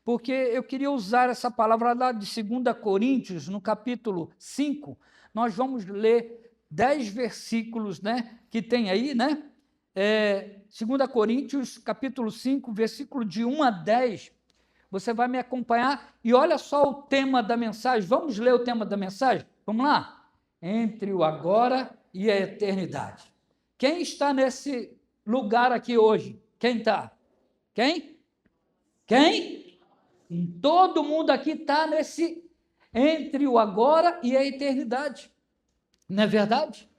porque eu queria usar essa palavra lá de 2 Coríntios, no capítulo 5. Nós vamos ler 10 versículos, né, que tem aí, né? 2 Coríntios, capítulo 5, versículo de 1 a 10. Você vai me acompanhar e olha só o tema da mensagem. Vamos ler o tema da mensagem? Vamos lá? Entre o agora e a eternidade. Quem está nesse lugar aqui hoje? Quem está? Quem? Quem? Todo mundo aqui está nesse entre o agora e a eternidade. Não é verdade?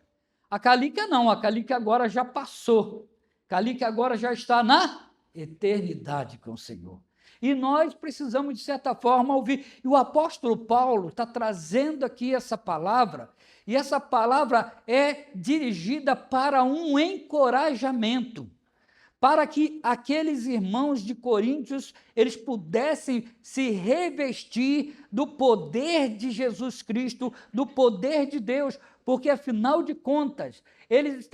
A Calica não, a Calica agora já passou. A Calica agora já está na eternidade com o Senhor. E nós precisamos, de certa forma, ouvir. E o apóstolo Paulo está trazendo aqui essa palavra, e essa palavra é dirigida para um encorajamento, para que aqueles irmãos de Coríntios, eles pudessem se revestir do poder de Jesus Cristo, do poder de Deus, porque, afinal de contas, eles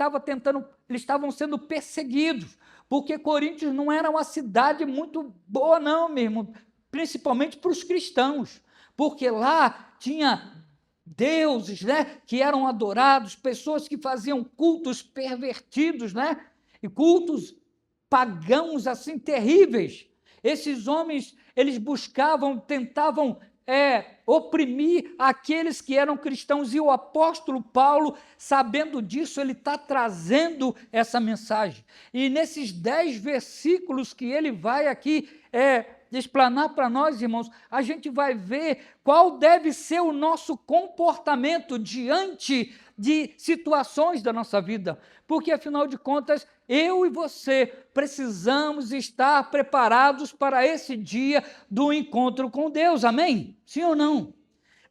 estavam sendo perseguidos, porque Coríntios não era uma cidade muito boa, não, meu irmão, principalmente para os cristãos, porque lá tinha deuses, né, que eram adorados, pessoas que faziam cultos pervertidos, né, e cultos pagãos assim terríveis. Esses homens, eles tentavam oprimir aqueles que eram cristãos, e o apóstolo Paulo, sabendo disso, ele está trazendo essa mensagem. E nesses 10 versículos que ele vai aqui explanar para nós, irmãos, a gente vai ver qual deve ser o nosso comportamento diante de situações da nossa vida, porque, afinal de contas, eu e você precisamos estar preparados para esse dia do encontro com Deus, amém? Sim ou não?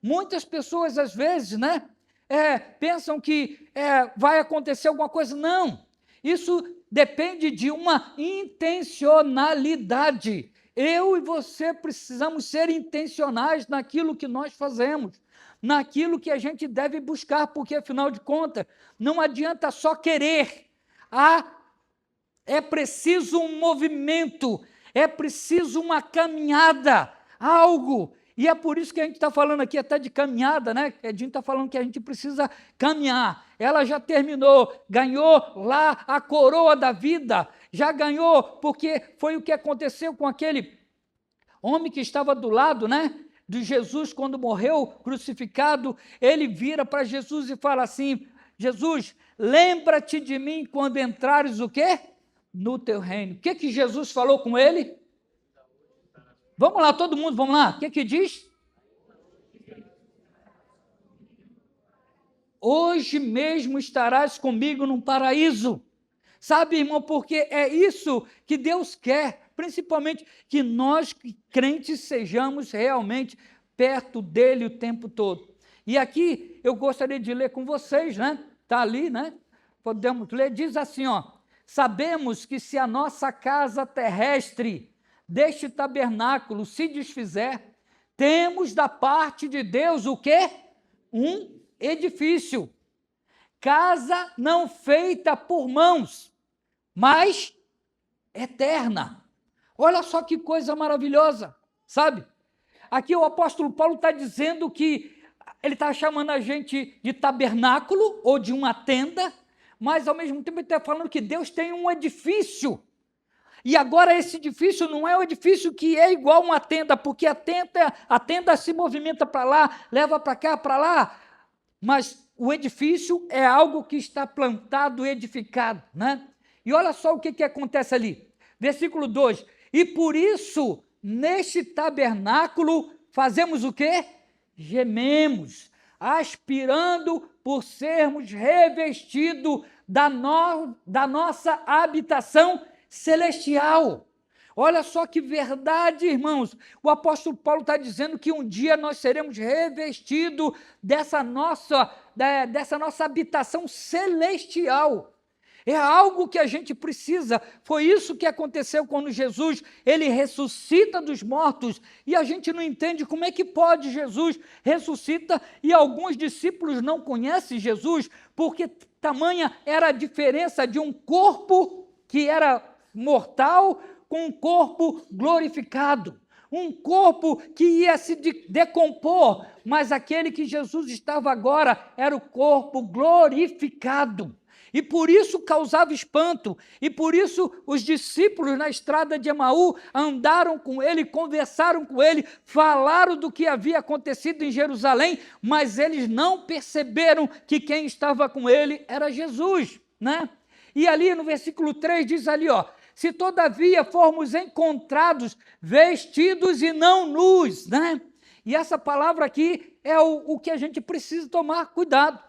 Muitas pessoas, às vezes, né, pensam que vai acontecer alguma coisa. Não, isso depende de uma intencionalidade. Eu e você precisamos ser intencionais naquilo que nós fazemos, naquilo que a gente deve buscar, porque, afinal de contas, não adianta só querer. É preciso um movimento, é preciso uma caminhada, algo. E é por isso que a gente está falando aqui até de caminhada, né? A gente está falando que a gente precisa caminhar. Ela já terminou, ganhou lá a coroa da vida, já ganhou, porque foi o que aconteceu com aquele homem que estava do lado, né, de Jesus, quando morreu crucificado. Ele vira para Jesus e fala assim: Jesus, lembra-te de mim quando entrares o quê? No teu reino. O que Jesus falou com ele? Vamos lá, todo mundo, vamos lá. O que diz? Hoje mesmo estarás comigo no paraíso. Sabe, irmão, porque é isso que Deus quer, principalmente que nós, crentes, sejamos realmente perto dele o tempo todo. E aqui eu gostaria de ler com vocês, né? Está ali, né? Podemos ler, diz assim, ó: sabemos que se a nossa casa terrestre deste tabernáculo se desfizer, temos da parte de Deus o quê? Um edifício, casa não feita por mãos, mas eterna. Olha só que coisa maravilhosa, sabe? Aqui o apóstolo Paulo está dizendo que ele está chamando a gente de tabernáculo ou de uma tenda, mas ao mesmo tempo ele está falando que Deus tem um edifício. E agora esse edifício não é um edifício que é igual uma tenda, porque a tenda se movimenta para lá, leva para cá, para lá, mas o edifício é algo que está plantado, edificado, né? E olha só o que acontece ali, versículo 2: e por isso, neste tabernáculo, fazemos o quê? Gememos, aspirando por sermos revestidos da nossa habitação celestial. Olha só que verdade, irmãos. O apóstolo Paulo está dizendo que um dia nós seremos revestidos dessa nossa habitação celestial. É algo que a gente precisa. Foi isso que aconteceu quando Jesus, ele ressuscita dos mortos, e a gente não entende como é que pode. Jesus ressuscita e alguns discípulos não conhecem Jesus, porque tamanha era a diferença de um corpo que era mortal com um corpo glorificado. um corpo que ia se decompor, mas aquele que Jesus estava agora era o corpo glorificado. E por isso causava espanto, e por isso os discípulos na estrada de Emaú andaram com ele, conversaram com ele, falaram do que havia acontecido em Jerusalém, mas eles não perceberam que quem estava com ele era Jesus, né? E ali no versículo 3 diz ali, ó, se todavia formos encontrados vestidos e não nus, né? E essa palavra aqui é o que a gente precisa tomar cuidado,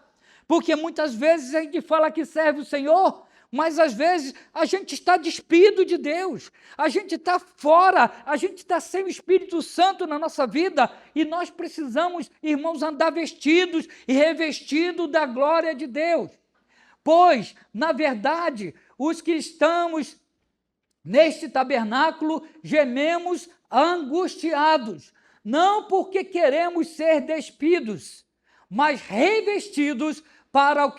porque muitas vezes a gente fala que serve o Senhor, mas às vezes a gente está despido de Deus, a gente está fora, a gente está sem o Espírito Santo na nossa vida, e nós precisamos, irmãos, andar vestidos e revestidos da glória de Deus. Pois, na verdade, os que estamos neste tabernáculo gememos angustiados, não porque queremos ser despidos, mas revestidos para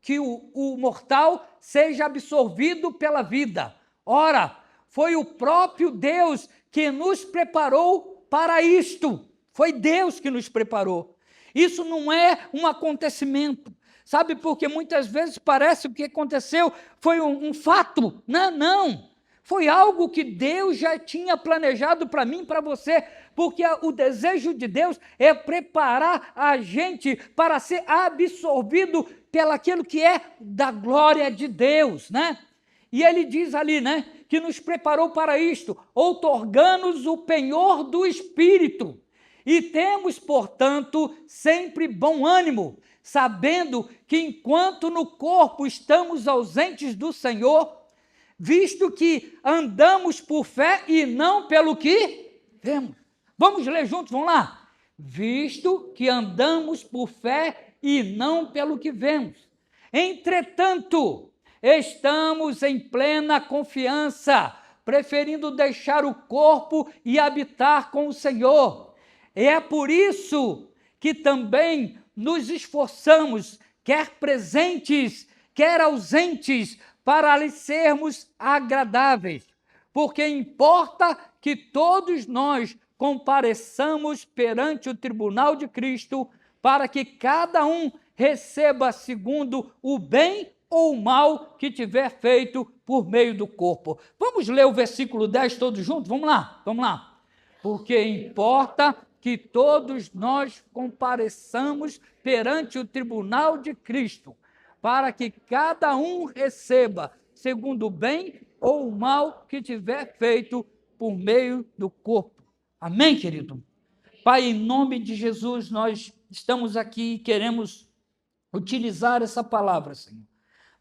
que o mortal seja absorvido pela vida. Ora, foi o próprio Deus que nos preparou para isto. Foi Deus que nos preparou. Isso não é um acontecimento. Sabe, porque muitas vezes parece que o que aconteceu foi um fato. Não. Foi algo que Deus já tinha planejado para mim e para você, porque o desejo de Deus é preparar a gente para ser absorvido pelaquilo que é da glória de Deus, né? E ele diz ali, né, que nos preparou para isto, outorgando-nos o penhor do Espírito. E temos, portanto, sempre bom ânimo, sabendo que enquanto no corpo estamos ausentes do Senhor, visto que andamos por fé e não pelo que vemos. Vamos ler juntos, vamos lá. Visto que andamos por fé e não pelo que vemos. Entretanto, estamos em plena confiança, preferindo deixar o corpo e habitar com o Senhor. É por isso que também nos esforçamos, quer presentes, quer ausentes, para lhe sermos agradáveis, porque importa que todos nós compareçamos perante o tribunal de Cristo, para que cada um receba segundo o bem ou o mal que tiver feito por meio do corpo. Vamos ler o versículo 10 todos juntos? Vamos lá. Porque importa que todos nós compareçamos perante o tribunal de Cristo, para que cada um receba segundo o bem ou o mal que tiver feito por meio do corpo. Amém, querido? Pai, em nome de Jesus, nós estamos aqui e queremos utilizar essa palavra, Senhor,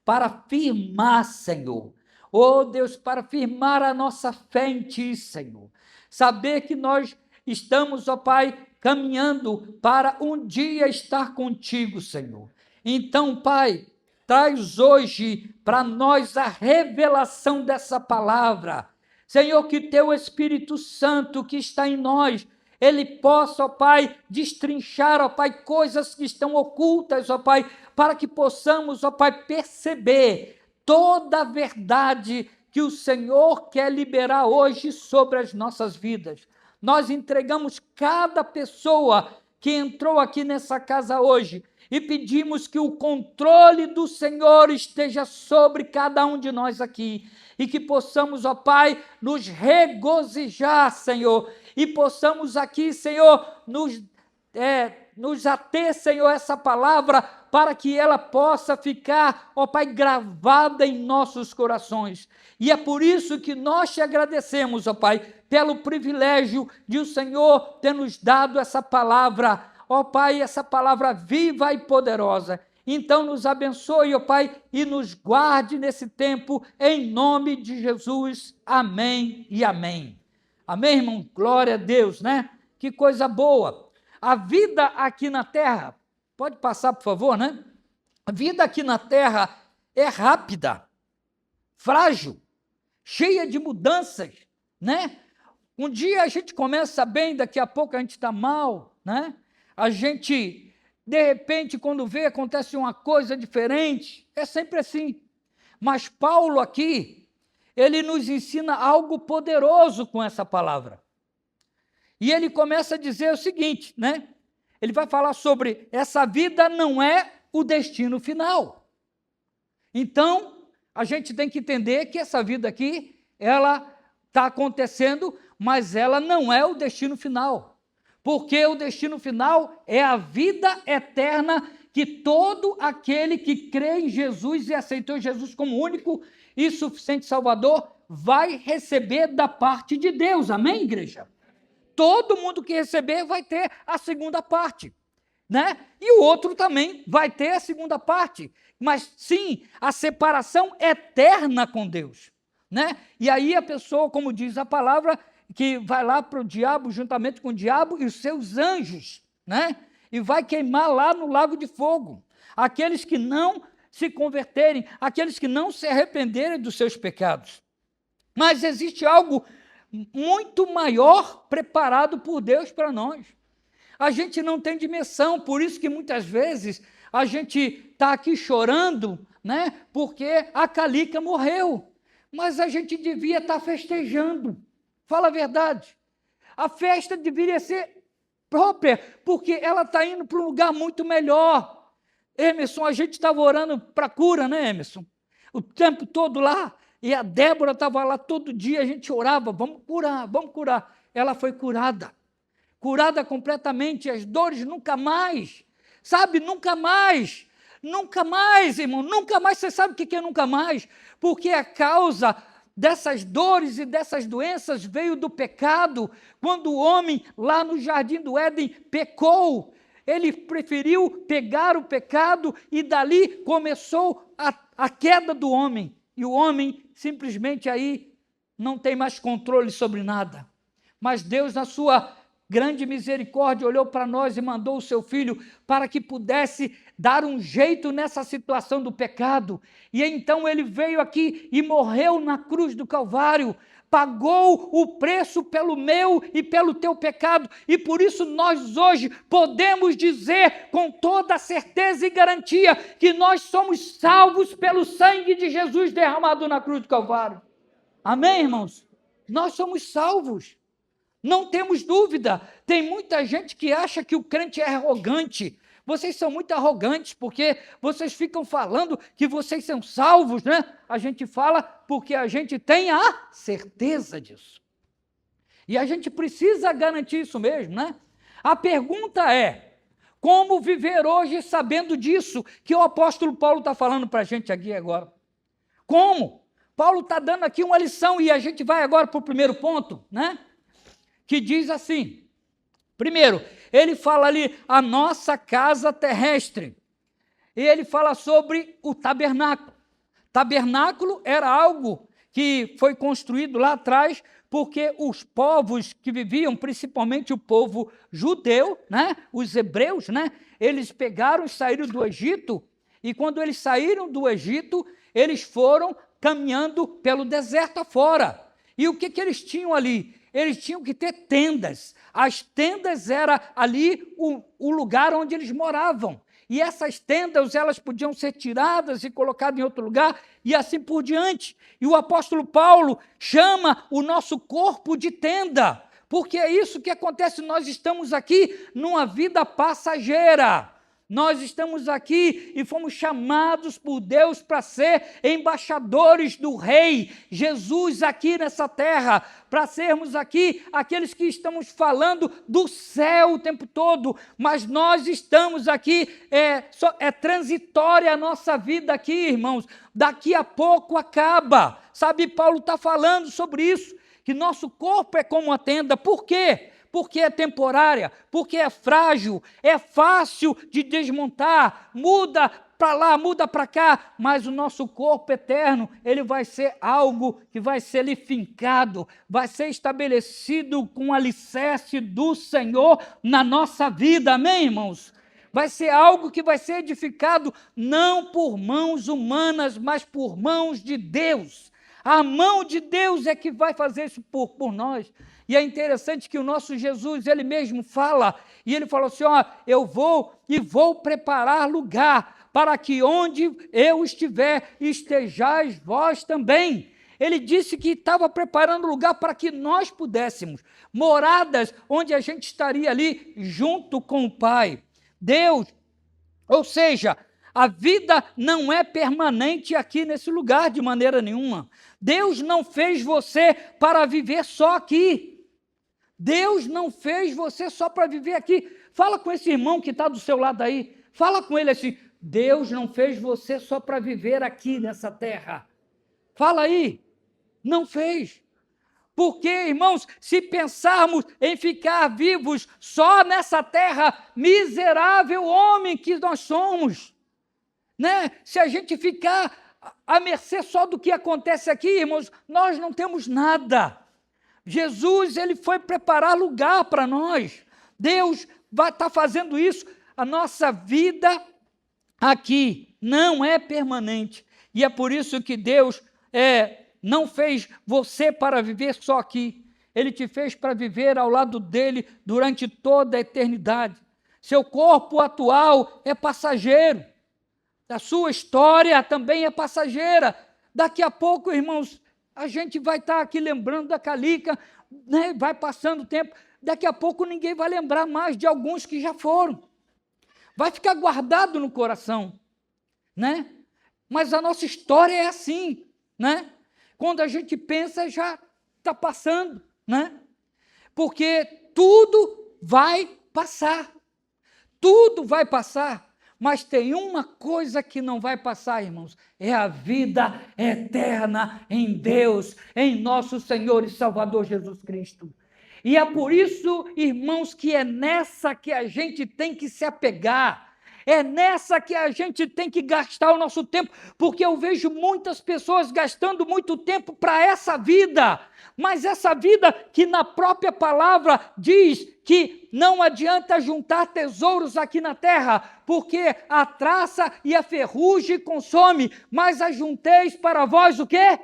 para firmar, Senhor, oh Deus, para firmar a nossa fé em Ti, Senhor. Saber que nós estamos, ó Pai, caminhando para um dia estar contigo, Senhor. Então, Pai, traz hoje para nós a revelação dessa palavra. Senhor, que Teu Espírito Santo que está em nós, ele possa, ó Pai, destrinchar, ó Pai, coisas que estão ocultas, ó Pai, para que possamos, ó Pai, perceber toda a verdade que o Senhor quer liberar hoje sobre as nossas vidas. Nós entregamos cada pessoa que entrou aqui nessa casa hoje e pedimos que o controle do Senhor esteja sobre cada um de nós aqui e que possamos, ó Pai, nos regozijar, Senhor, e possamos aqui, Senhor, nos ater, Senhor, essa palavra para que ela possa ficar, ó Pai, gravada em nossos corações. E é por isso que nós te agradecemos, ó Pai, pelo privilégio de o Senhor ter nos dado essa palavra, ó Pai, essa palavra viva e poderosa. Então nos abençoe, ó Pai, e nos guarde nesse tempo, em nome de Jesus. Amém e amém. Amém, irmão? Glória a Deus, né? Que coisa boa. A vida aqui na terra, pode passar, por favor, né? A vida aqui na terra é rápida, frágil, cheia de mudanças, né? Um dia a gente começa bem, daqui a pouco a gente está mal, né? A gente, de repente, quando vê, acontece uma coisa diferente. É sempre assim. Mas Paulo aqui, ele nos ensina algo poderoso com essa palavra. E ele começa a dizer o seguinte, né? Ele vai falar sobre essa vida não é o destino final. Então, a gente tem que entender que essa vida aqui, ela está acontecendo, mas ela não é o destino final. Porque o destino final é a vida eterna que todo aquele que crê em Jesus e aceitou Jesus como único e suficiente Salvador vai receber da parte de Deus. Amém, igreja? Todo mundo que receber vai ter a segunda parte, né? E o outro também vai ter a segunda parte. Mas sim, a separação eterna com Deus, né? E aí a pessoa, como diz a palavra, que vai lá para o diabo, juntamente com o diabo e os seus anjos, né? E vai queimar lá no lago de fogo. Aqueles que não se converterem, aqueles que não se arrependerem dos seus pecados. Mas existe algo muito maior preparado por Deus para nós. A gente não tem dimensão, por isso que muitas vezes a gente está aqui chorando, né? Porque a Calica morreu. Mas a gente devia estar festejando. Fala a verdade. A festa deveria ser própria, porque ela está indo para um lugar muito melhor. Emerson, a gente estava orando para cura, né, Emerson? O tempo todo lá. E a Débora estava lá todo dia, a gente orava, vamos curar, vamos curar. Ela foi curada. Curada completamente, as dores nunca mais. Sabe, nunca mais. Nunca mais, irmão, nunca mais. Você sabe o que é nunca mais? Porque a causa dessas dores e dessas doenças veio do pecado. Quando o homem, lá no Jardim do Éden, pecou, ele preferiu pegar o pecado e dali começou a queda do homem. E o homem simplesmente aí não tem mais controle sobre nada. Mas Deus, na sua grande misericórdia, olhou para nós e mandou o seu Filho para que pudesse dar um jeito nessa situação do pecado. E então ele veio aqui e morreu na cruz do Calvário, pagou o preço pelo meu e pelo teu pecado, e por isso nós hoje podemos dizer com toda certeza e garantia que nós somos salvos pelo sangue de Jesus derramado na cruz do Calvário. Amém, irmãos? Nós somos salvos. Não temos dúvida. Tem muita gente que acha que o crente é arrogante. Vocês são muito arrogantes, porque vocês ficam falando que vocês são salvos, né? A gente fala porque a gente tem a certeza disso. E a gente precisa garantir isso mesmo, né? A pergunta é, como viver hoje sabendo disso que o apóstolo Paulo está falando para a gente aqui agora? Como? Paulo está dando aqui uma lição e a gente vai agora para o primeiro ponto, né? Que diz assim, primeiro, ele fala ali, a nossa casa terrestre. E ele fala sobre o tabernáculo. Tabernáculo era algo que foi construído lá atrás, porque os povos que viviam, principalmente o povo judeu, né, os hebreus, né, eles pegaram e saíram do Egito, e quando eles saíram do Egito, eles foram caminhando pelo deserto afora. E o que eles tinham ali? Eles tinham que ter tendas. As tendas era ali o lugar onde eles moravam. E essas tendas, elas podiam ser tiradas e colocadas em outro lugar, e assim por diante. E o apóstolo Paulo chama o nosso corpo de tenda, porque é isso que acontece. Nós estamos aqui numa vida passageira. Nós estamos aqui e fomos chamados por Deus para ser embaixadores do Rei Jesus aqui nessa terra, para sermos aqui aqueles que estamos falando do céu o tempo todo, mas nós estamos aqui, é transitória a nossa vida aqui, irmãos, daqui a pouco acaba, sabe, Paulo está falando sobre isso, que nosso corpo é como uma tenda. Por quê? Porque é temporária, porque é frágil, é fácil de desmontar, muda para lá, muda para cá, mas o nosso corpo eterno, ele vai ser algo que vai ser ali fincado, vai ser estabelecido com o alicerce do Senhor na nossa vida, amém, irmãos? Vai ser algo que vai ser edificado não por mãos humanas, mas por mãos de Deus. A mão de Deus é que vai fazer isso por nós. E é interessante que o nosso Jesus, ele mesmo fala, e ele falou assim, ó, eu vou preparar lugar para que onde eu estiver, estejais vós também. Ele disse que estava preparando lugar para que nós pudéssemos, moradas onde a gente estaria ali junto com o Pai. Deus, ou seja, a vida não é permanente aqui nesse lugar de maneira nenhuma. Deus não fez você para viver só aqui. Deus não fez você só para viver aqui. Fala com esse irmão que está do seu lado aí. Fala com ele assim, Deus não fez você só para viver aqui nessa terra. Fala aí. Não fez. Porque, irmãos, se pensarmos em ficar vivos só nessa terra, miserável homem que nós somos, né? Se a gente ficar à mercê só do que acontece aqui, irmãos, nós não temos nada. Jesus, ele foi preparar lugar para nós. Deus vai estar fazendo isso. A nossa vida aqui não é permanente. E é por isso que Deus não fez você para viver só aqui. Ele te fez para viver ao lado dele durante toda a eternidade. Seu corpo atual é passageiro. A sua história também é passageira. Daqui a pouco, irmãos, a gente vai estar aqui lembrando da Calica, né? Vai passando o tempo, daqui a pouco ninguém vai lembrar mais de alguns que já foram. Vai ficar guardado no coração, né? Mas a nossa história é assim, né? Quando a gente pensa, já está passando, né? Porque tudo vai passar. Tudo vai passar. Mas tem uma coisa que não vai passar, irmãos, é a vida eterna em Deus, em nosso Senhor e Salvador Jesus Cristo. E é por isso, irmãos, que é nessa que a gente tem que se apegar, é nessa que a gente tem que gastar o nosso tempo, porque eu vejo muitas pessoas gastando muito tempo para essa vida, mas essa vida que na própria palavra diz que não adianta juntar tesouros aqui na terra, porque a traça e a ferrugem consome, mas ajunteis para vós o quê?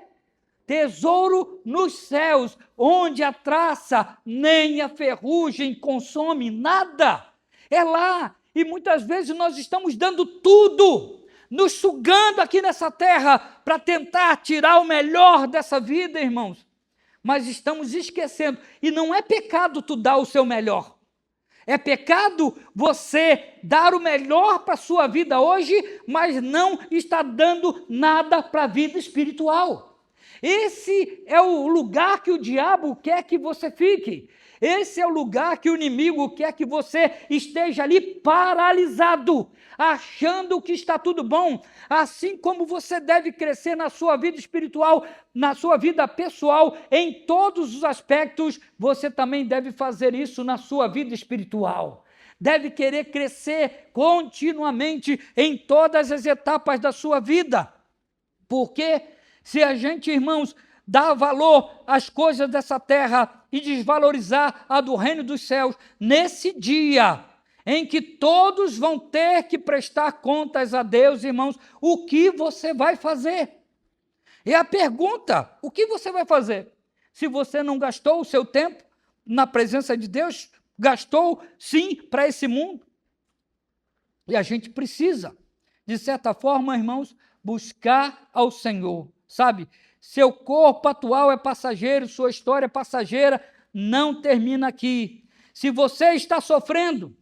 Tesouro nos céus, onde a traça nem a ferrugem consome nada. É lá. E muitas vezes nós estamos dando tudo, nos sugando aqui nessa terra para tentar tirar o melhor dessa vida, irmãos. Mas estamos esquecendo. E não é pecado tu dar o seu melhor. É pecado você dar o melhor para a sua vida hoje, mas não está dando nada para a vida espiritual. Esse é o lugar que o diabo quer que você fique. Esse é o lugar que o inimigo quer que você esteja ali paralisado, achando que está tudo bom. Assim como você deve crescer na sua vida espiritual, na sua vida pessoal, em todos os aspectos, você também deve fazer isso na sua vida espiritual. Deve querer crescer continuamente em todas as etapas da sua vida. Porque se a gente, irmãos, dar valor às coisas dessa terra e desvalorizar a do reino dos céus, nesse dia em que todos vão ter que prestar contas a Deus, irmãos, o que você vai fazer? É a pergunta, o que você vai fazer? Se você não gastou o seu tempo na presença de Deus, gastou sim para esse mundo. E a gente precisa, de certa forma, irmãos, buscar ao Senhor, sabe? Seu corpo atual é passageiro, sua história é passageira, não termina aqui. Se você está sofrendo,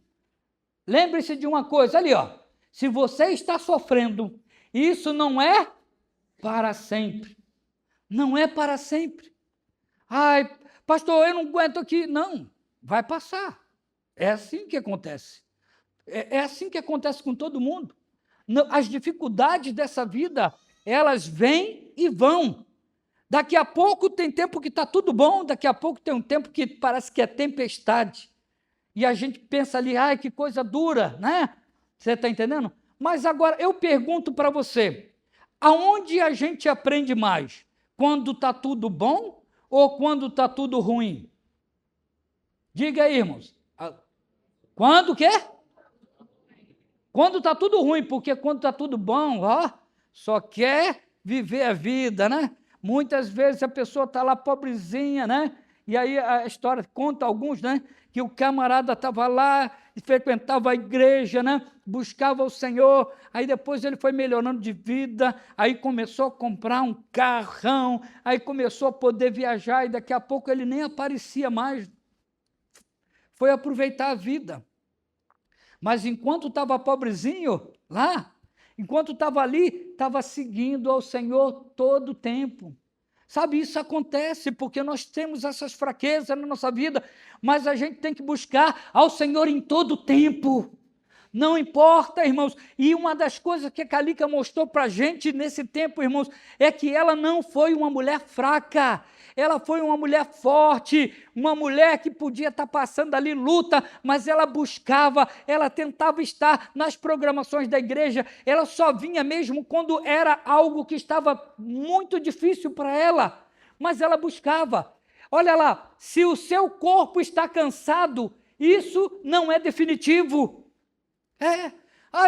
lembre-se de uma coisa, ali ó, se você está sofrendo, isso não é para sempre. Não é para sempre. Ai, pastor, eu não aguento aqui. Não, vai passar. É assim que acontece. É assim que acontece com todo mundo. As dificuldades dessa vida, elas vêm e vão. Daqui a pouco tem tempo que está tudo bom, daqui a pouco tem um tempo que parece que é tempestade. E a gente pensa ali, ai, que coisa dura, né? Você está entendendo? Mas agora eu pergunto para você, aonde a gente aprende mais? Quando está tudo bom ou quando está tudo ruim? Diga aí, irmãos. Quando o quê? Quando está tudo ruim, porque quando está tudo bom, ó, só quer viver a vida, né? Muitas vezes a pessoa está lá pobrezinha, né? E aí a história conta alguns, né? Que o camarada estava lá frequentava a igreja, né? Buscava o Senhor, aí depois ele foi melhorando de vida, aí começou a comprar um carrão, aí começou a poder viajar, e daqui a pouco ele nem aparecia mais, foi aproveitar a vida. Mas enquanto estava pobrezinho lá, enquanto estava ali, estava seguindo ao Senhor todo o tempo. Sabe, isso acontece porque nós temos essas fraquezas na nossa vida, mas a gente tem que buscar ao Senhor em todo o tempo. Não importa, irmãos. E uma das coisas que a Calica mostrou para a gente nesse tempo, irmãos, é que ela não foi uma mulher fraca. Ela foi uma mulher forte, uma mulher que podia estar passando ali luta, mas ela buscava, ela tentava estar nas programações da igreja, ela só vinha mesmo quando era algo que estava muito difícil para ela, mas ela buscava. Olha lá, se o seu corpo está cansado, isso não é definitivo.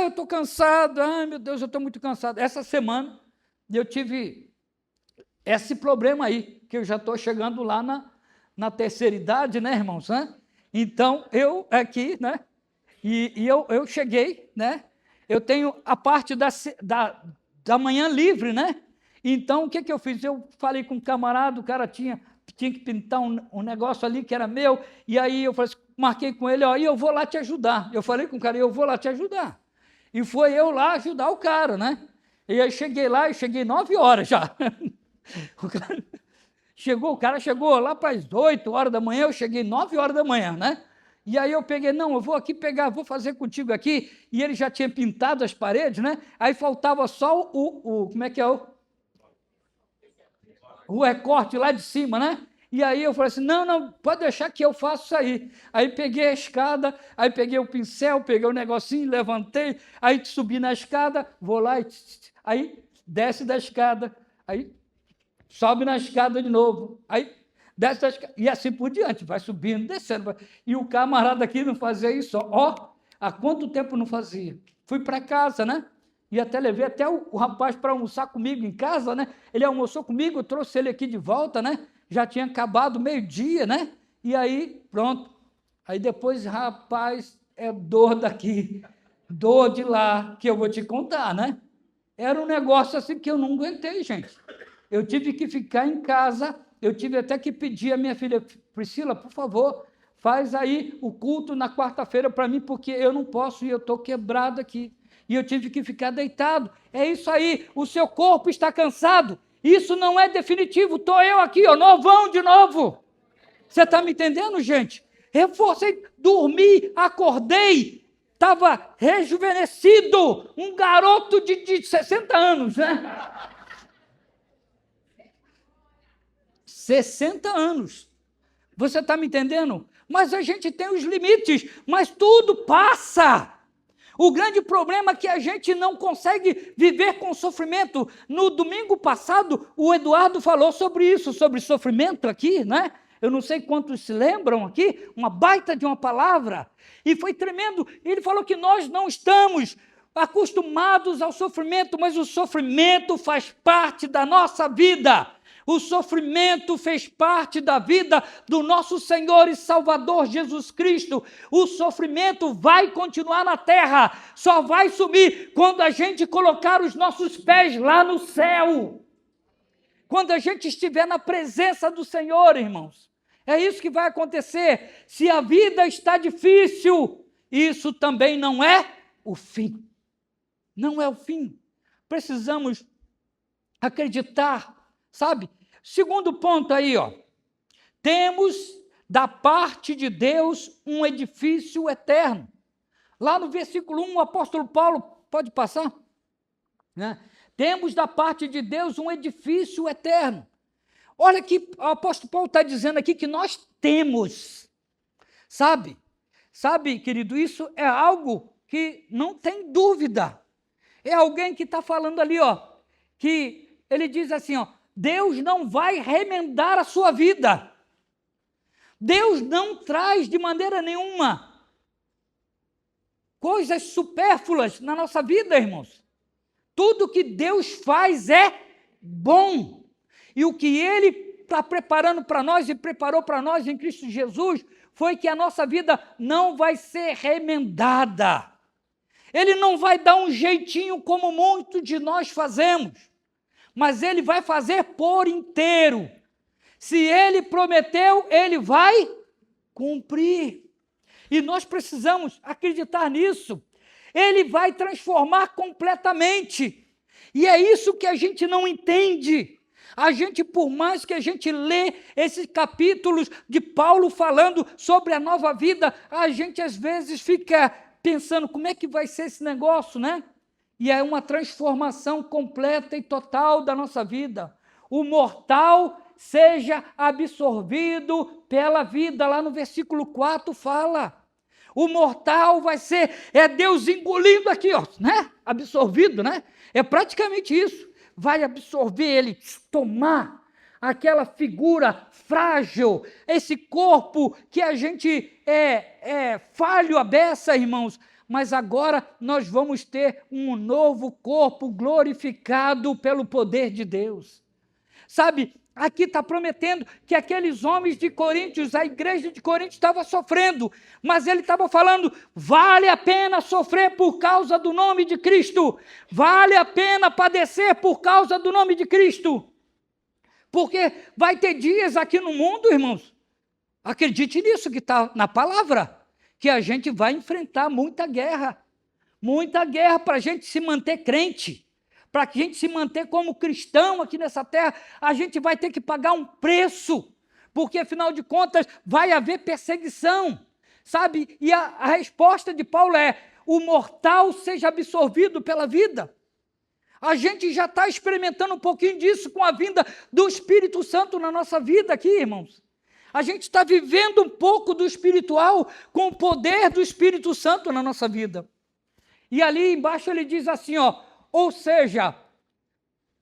Eu estou cansado, meu Deus, eu estou muito cansado. Essa semana eu tive esse problema aí, que eu já estou chegando lá na terceira idade, né, irmãos? Então, eu aqui, né, e eu cheguei, né, eu tenho a parte da manhã livre, né? Então, o que eu fiz? Eu falei com um camarada, o cara tinha que pintar um negócio ali que era meu, e aí eu falei assim, marquei com ele, e eu vou lá te ajudar. Eu falei com o cara, eu vou lá te ajudar. E foi eu lá ajudar o cara, né? E aí cheguei lá, e cheguei 9 horas já. O cara chegou lá para as 8 horas da manhã, eu cheguei 9 horas da manhã, né? E aí eu peguei, eu vou aqui pegar, vou fazer contigo aqui, e ele já tinha pintado as paredes, né? Aí faltava só como é que é o recorte lá de cima, né? E aí eu falei assim, não, pode deixar que eu faço isso aí. Aí peguei a escada, aí peguei o pincel, peguei o negocinho, levantei, aí subi na escada, vou lá, aí desce da escada, aí sobe na escada de novo, aí desce da escada, e assim por diante, vai subindo, descendo. E o camarada aqui não fazia isso, há quanto tempo não fazia? Fui para casa, né? E até levei até o rapaz para almoçar comigo em casa, né? Ele almoçou comigo, eu trouxe ele aqui de volta, né? Já tinha acabado meio-dia, né? E aí, pronto. Aí depois, rapaz, é dor daqui, dor de lá, que eu vou te contar, né? Era um negócio assim que eu não aguentei, gente. Eu tive que ficar em casa, eu tive até que pedir a minha filha, Priscila, por favor, faz aí o culto na quarta-feira para mim, porque eu não posso e eu estou quebrado aqui. E eu tive que ficar deitado. É isso aí, o seu corpo está cansado. Isso não é definitivo. Estou eu aqui, novão de novo. Você está me entendendo, gente? Reforcei, dormi, acordei, estava rejuvenescido. Um garoto de 60 anos, né? 60 anos. Você está me entendendo? Mas a gente tem os limites, mas tudo passa. O grande problema é que a gente não consegue viver com sofrimento. No domingo passado, o Eduardo falou sobre isso, sobre sofrimento aqui, né? Eu não sei quantos se lembram aqui, uma baita de uma palavra. E foi tremendo. Ele falou que nós não estamos acostumados ao sofrimento, mas o sofrimento faz parte da nossa vida. O sofrimento fez parte da vida do nosso Senhor e Salvador Jesus Cristo. O sofrimento vai continuar na terra, só vai sumir quando a gente colocar os nossos pés lá no céu. Quando a gente estiver na presença do Senhor, irmãos. É isso que vai acontecer. Se a vida está difícil, isso também não é o fim. Não é o fim. Precisamos acreditar. Sabe? Segundo ponto aí, temos da parte de Deus um edifício eterno. Lá no versículo 1, o apóstolo Paulo, pode passar? Né? Temos da parte de Deus um edifício eterno. Olha que o apóstolo Paulo está dizendo aqui que nós temos. Sabe, querido, isso é algo que não tem dúvida. É alguém que está falando ali, que ele diz assim, Deus não vai remendar a sua vida. Deus não traz de maneira nenhuma coisas supérfluas na nossa vida, irmãos. Tudo que Deus faz é bom. E o que Ele está preparando para nós e preparou para nós em Cristo Jesus foi que a nossa vida não vai ser remendada. Ele não vai dar um jeitinho como muitos de nós fazemos, mas Ele vai fazer por inteiro. Se Ele prometeu, Ele vai cumprir. E nós precisamos acreditar nisso. Ele vai transformar completamente. E é isso que a gente não entende. A gente, por mais que a gente lê esses capítulos de Paulo falando sobre a nova vida, a gente às vezes fica pensando como é que vai ser esse negócio, né? E é uma transformação completa e total da nossa vida. O mortal seja absorvido pela vida, lá no versículo 4 fala. O mortal vai ser, Deus engolindo aqui, ó, né? Absorvido, né? É praticamente isso. Vai absorver ele, tomar aquela figura frágil, esse corpo que a gente é falho a beça, irmãos, mas agora nós vamos ter um novo corpo glorificado pelo poder de Deus. Sabe, aqui está prometendo que aqueles homens de Coríntios, a igreja de Coríntios estava sofrendo, mas ele estava falando, vale a pena sofrer por causa do nome de Cristo, vale a pena padecer por causa do nome de Cristo, porque vai ter dias aqui no mundo, irmãos, acredite nisso que está na palavra, que a gente vai enfrentar muita guerra para a gente se manter crente, para que a gente se manter como cristão aqui nessa terra, a gente vai ter que pagar um preço, porque afinal de contas vai haver perseguição, sabe? E a resposta de Paulo é, o mortal seja absorvido pela vida. A gente já está experimentando um pouquinho disso com a vinda do Espírito Santo na nossa vida aqui, irmãos. A gente está vivendo um pouco do espiritual com o poder do Espírito Santo na nossa vida. E ali embaixo ele diz assim, ó, ou seja,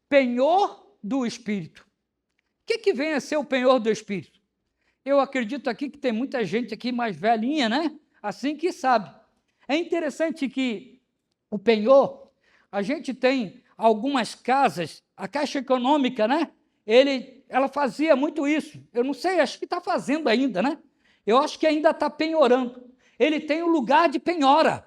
penhor do Espírito. O que vem a ser o penhor do Espírito? Eu acredito aqui que tem muita gente aqui mais velhinha, né? Assim que sabe. É interessante que o penhor, a gente tem algumas casas, a Caixa Econômica, né? Ela fazia muito isso. Eu não sei, acho que está fazendo ainda, né? Eu acho que ainda está penhorando. Ele tem um lugar de penhora.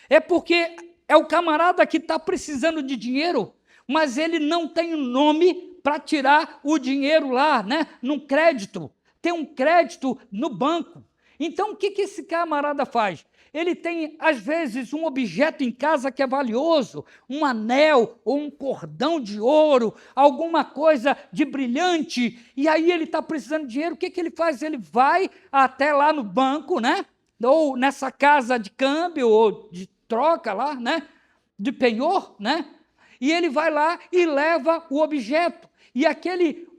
É porque é o camarada que está precisando de dinheiro, mas ele não tem um nome para tirar o dinheiro lá, né? Num crédito. Tem um crédito no banco. Então, o que esse camarada faz? Ele tem, às vezes, um objeto em casa que é valioso, um anel ou um cordão de ouro, alguma coisa de brilhante, e aí ele está precisando de dinheiro, o que ele faz? Ele vai até lá no banco, né? Ou nessa casa de câmbio, ou de troca lá, né? De penhor, né? E ele vai lá e leva o objeto. E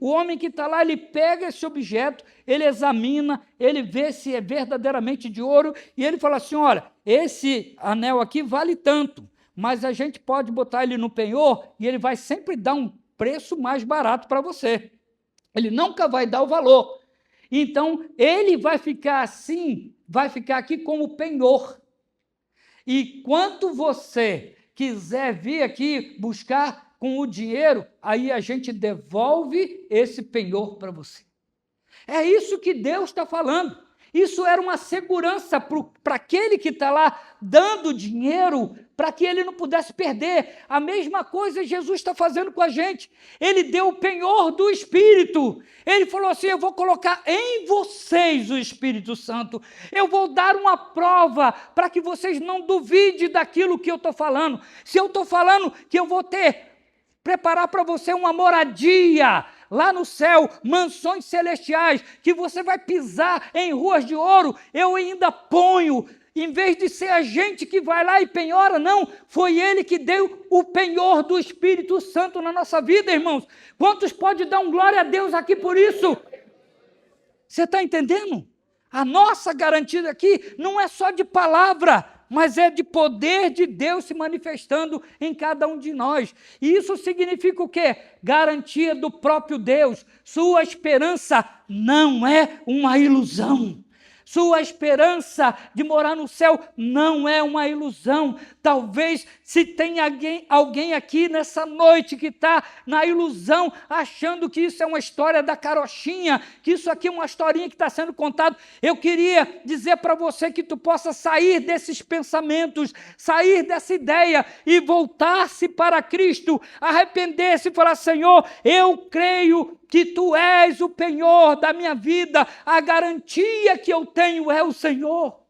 o homem que está lá, ele pega esse objeto, ele examina, ele vê se é verdadeiramente de ouro, e ele fala assim, olha, esse anel aqui vale tanto, mas a gente pode botar ele no penhor, e ele vai sempre dar um preço mais barato para você. Ele nunca vai dar o valor. Então, ele vai ficar assim, vai ficar aqui como penhor. E quanto você quiser vir aqui buscar com o dinheiro, aí a gente devolve esse penhor para você. É isso que Deus está falando. Isso era uma segurança para aquele que está lá dando dinheiro, para que ele não pudesse perder. A mesma coisa Jesus está fazendo com a gente. Ele deu o penhor do Espírito. Ele falou assim, eu vou colocar em vocês o Espírito Santo. Eu vou dar uma prova para que vocês não duvidem daquilo que eu estou falando. Se eu estou falando que eu vou preparar para você uma moradia lá no céu, mansões celestiais, que você vai pisar em ruas de ouro, eu ainda ponho, em vez de ser a gente que vai lá e penhora, não, foi ele que deu o penhor do Espírito Santo na nossa vida, irmãos. Quantos pode dar um glória a Deus aqui por isso? Você está entendendo? A nossa garantia aqui não é só de palavra, mas é de poder de Deus se manifestando em cada um de nós. E isso significa o quê? Garantia do próprio Deus. Sua esperança não é uma ilusão. Sua esperança de morar no céu não é uma ilusão. Talvez se tem alguém aqui nessa noite que está na ilusão, achando que isso é uma história da carochinha, que isso aqui é uma historinha que está sendo contada. Eu queria dizer para você que tu possa sair desses pensamentos, sair dessa ideia e voltar-se para Cristo, arrepender-se e falar: Senhor, eu creio que Tu és o penhor da minha vida, a garantia que eu tenho é o Senhor.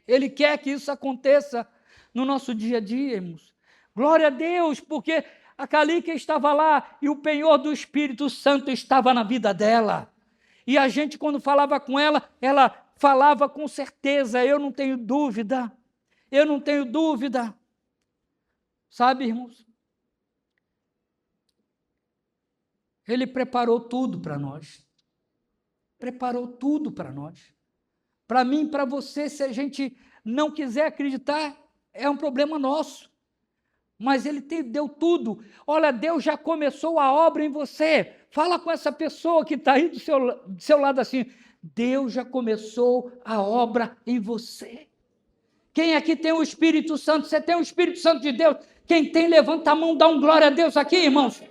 Ele quer que isso aconteça no nosso dia a dia, irmãos. Glória a Deus, porque a Calícia estava lá e o penhor do Espírito Santo estava na vida dela. E a gente, quando falava com ela, ela falava com certeza: eu não tenho dúvida, eu não tenho dúvida. Sabe, irmãos? Ele preparou tudo para nós. Preparou tudo para nós. Para mim, para você, se a gente não quiser acreditar, é um problema nosso. Mas Ele deu tudo. Olha, Deus já começou a obra em você. Fala com essa pessoa que está aí do seu lado assim: Deus já começou a obra em você. Quem aqui tem o Espírito Santo? Você tem o Espírito Santo de Deus? Quem tem, levanta a mão, dá um glória a Deus aqui, irmãos.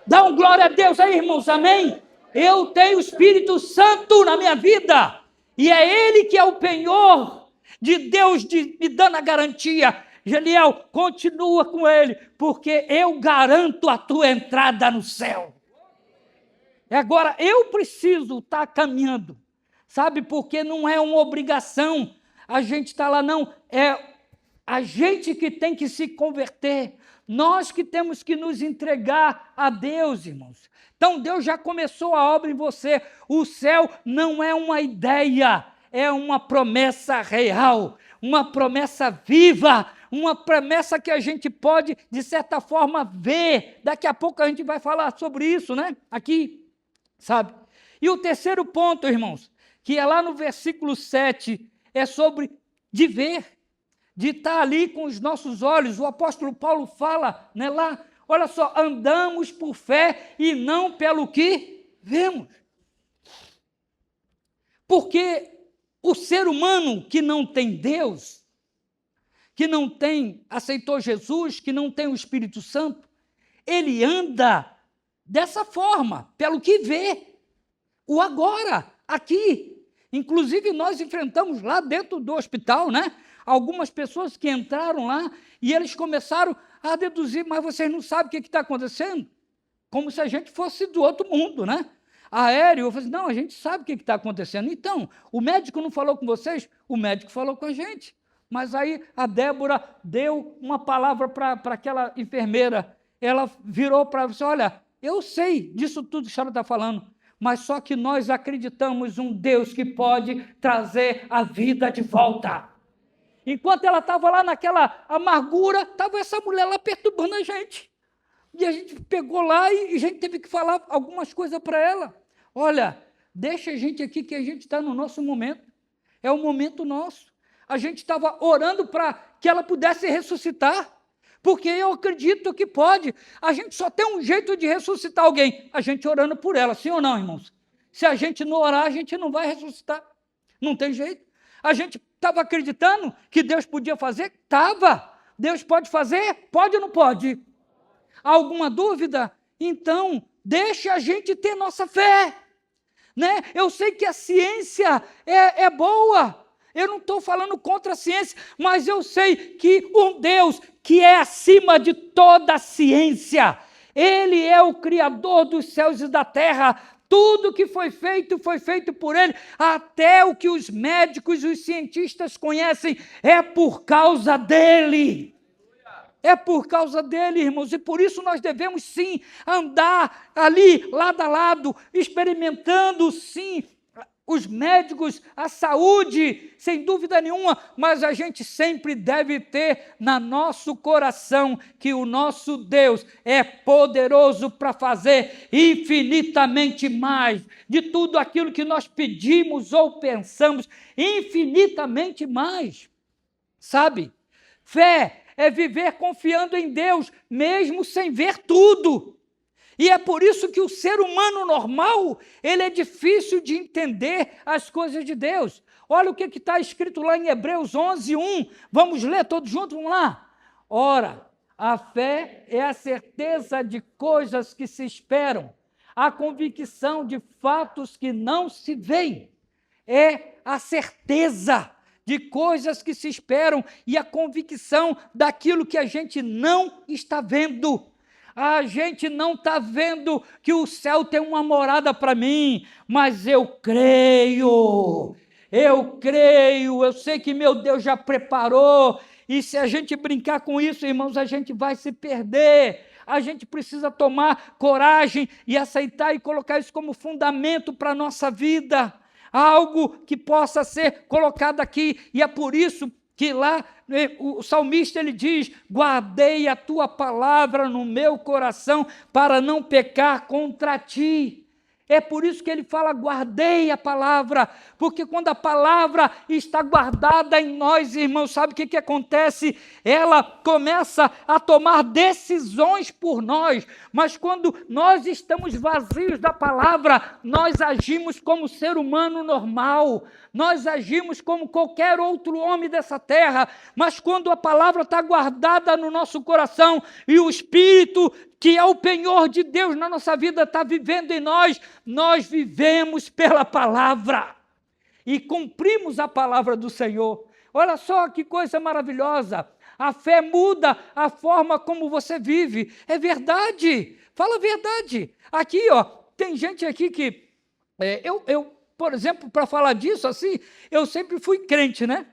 Dá um glória a Deus aí, irmãos, amém? Eu tenho o Espírito Santo na minha vida. E é Ele que é o penhor de Deus me dando a garantia. Geliel, continua com Ele, porque eu garanto a tua entrada no céu. E agora, eu preciso estar caminhando, sabe? Porque não é uma obrigação a gente estar lá, não. É a gente que tem que se converter. Nós que temos que nos entregar a Deus, irmãos. Então, Deus já começou a obra em você. O céu não é uma ideia, é uma promessa real, uma promessa viva, uma promessa que a gente pode, de certa forma, ver. Daqui a pouco a gente vai falar sobre isso, né? Aqui, sabe? E o terceiro ponto, irmãos, que é lá no versículo 7, é sobre de ver, de estar ali com os nossos olhos. O apóstolo Paulo fala, né, lá, olha só: andamos por fé e não pelo que vemos. Porque o ser humano que não tem Deus, que não aceitou Jesus, que não tem o Espírito Santo, ele anda dessa forma, pelo que vê, o agora, aqui. Inclusive nós enfrentamos lá dentro do hospital, né? Algumas pessoas que entraram lá e eles começaram a deduzir: mas vocês não sabem o que está acontecendo? Como se a gente fosse do outro mundo, né? Aéreo, eu falei assim: não, a gente sabe o que está acontecendo. Então, o médico não falou com vocês? O médico falou com a gente. Mas aí a Débora deu uma palavra para aquela enfermeira. Ela virou para você: olha, eu sei disso tudo que a senhora está falando, mas só que nós acreditamos um Deus que pode trazer a vida de volta. Enquanto ela estava lá naquela amargura, estava essa mulher lá perturbando a gente. E a gente pegou lá e a gente teve que falar algumas coisas para ela. Olha, deixa a gente aqui que a gente está no nosso momento. É o momento nosso. A gente estava orando para que ela pudesse ressuscitar, porque eu acredito que pode. A gente só tem um jeito de ressuscitar alguém: a gente orando por ela, sim ou não, irmãos? Se a gente não orar, a gente não vai ressuscitar. Não tem jeito. A gente estava acreditando que Deus podia fazer? Estava. Deus pode fazer? Pode ou não pode? Há alguma dúvida? Então, deixa a gente ter nossa fé. Né? Eu sei que a ciência é boa. Eu não estou falando contra a ciência, mas eu sei que um Deus que é acima de toda a ciência, Ele é o Criador dos céus e da terra. Tudo que foi feito por Ele. Até o que os médicos e os cientistas conhecem é por causa dEle. É por causa dEle, irmãos. E por isso nós devemos, sim, andar ali, lado a lado, experimentando, sim, os médicos, a saúde, sem dúvida nenhuma, mas a gente sempre deve ter no nosso coração que o nosso Deus é poderoso para fazer infinitamente mais de tudo aquilo que nós pedimos ou pensamos, infinitamente mais. Sabe? Fé é viver confiando em Deus, mesmo sem ver tudo. E é por isso que o ser humano normal, ele é difícil de entender as coisas de Deus. Olha o que está escrito lá em Hebreus 11:1. Vamos ler todos juntos? Vamos lá. Ora, a fé é a certeza de coisas que se esperam, a convicção de fatos que não se veem. É a certeza de coisas que se esperam e a convicção daquilo que a gente não está vendo. A gente não está vendo que o céu tem uma morada para mim, mas eu creio, eu sei que meu Deus já preparou, e se a gente brincar com isso, irmãos, a gente vai se perder. A gente precisa tomar coragem e aceitar e colocar isso como fundamento para a nossa vida, algo que possa ser colocado aqui, e é por isso que lá o salmista ele diz: guardei a tua palavra no meu coração para não pecar contra ti. É por isso que ele fala: guardei a palavra, porque quando a palavra está guardada em nós, irmãos, sabe o que acontece? Ela começa a tomar decisões por nós, mas quando nós estamos vazios da palavra, nós agimos como ser humano normal, nós agimos como qualquer outro homem dessa terra, mas quando a palavra está guardada no nosso coração e o Espírito, que é o penhor de Deus na nossa vida, está vivendo em nós, nós vivemos pela palavra e cumprimos a palavra do Senhor. Olha só que coisa maravilhosa, a fé muda a forma como você vive, é verdade, fala a verdade. Aqui, ó, tem gente aqui que, por exemplo, para falar disso assim, eu sempre fui crente, né,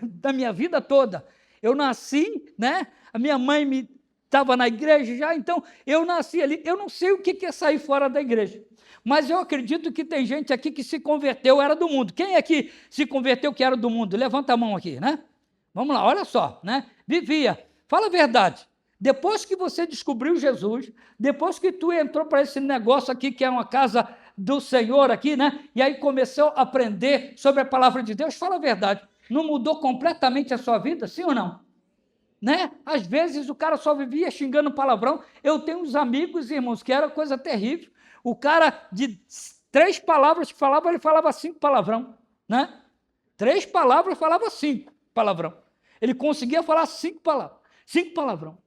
da minha vida toda. Eu nasci, né, a minha mãe estava na igreja já, então eu nasci ali. Eu não sei o que é sair fora da igreja, mas eu acredito que tem gente aqui que se converteu, era do mundo. Quem aqui se converteu que era do mundo? Levanta a mão aqui, né? Vamos lá, olha só, né? Vivia, fala a verdade. Depois que você descobriu Jesus, depois que tu entrou para esse negócio aqui, que é uma casa do Senhor aqui, né? E aí começou a aprender sobre a palavra de Deus, fala a verdade. Não mudou completamente a sua vida, sim ou não? Né? Às vezes o cara só vivia xingando palavrão. Eu tenho uns amigos, irmãos, que era coisa terrível. O cara, de 3 palavras que falava, ele falava 5 palavrão, né? 3 palavras, falava 5 palavrão. Ele conseguia falar 5 palavras, 5 palavrão.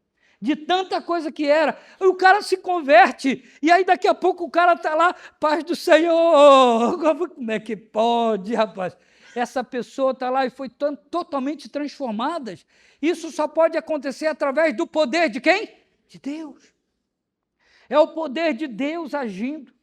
De tanta coisa que era. O cara se converte, e aí daqui a pouco o cara está lá, paz do Senhor. Como é que pode, rapaz? Essa pessoa está lá e foi totalmente transformada. Isso só pode acontecer através do poder de quem? De Deus. É o poder de Deus agindo,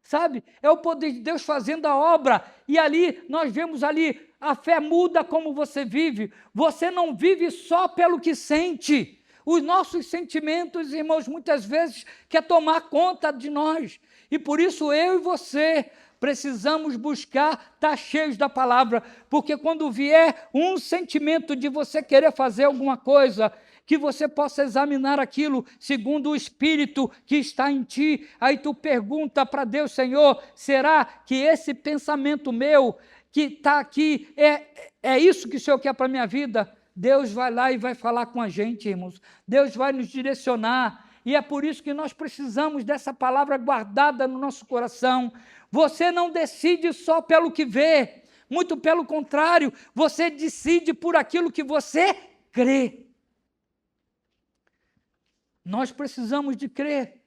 sabe? É o poder de Deus fazendo a obra. E ali, nós vemos ali, a fé muda como você vive. Você não vive só pelo que sente. Os nossos sentimentos, irmãos, muitas vezes quer tomar conta de nós. E por isso eu e você precisamos buscar estar cheios da palavra, porque quando vier um sentimento de você querer fazer alguma coisa, que você possa examinar aquilo segundo o Espírito que está em ti. Aí tu pergunta para Deus: Senhor, será que esse pensamento meu que está aqui é isso que o Senhor quer para a minha vida? Deus vai lá e vai falar com a gente, irmãos. Deus vai nos direcionar. E é por isso que nós precisamos dessa palavra guardada no nosso coração. Você não decide só pelo que vê, muito pelo contrário, você decide por aquilo que você crê. Nós precisamos de crer,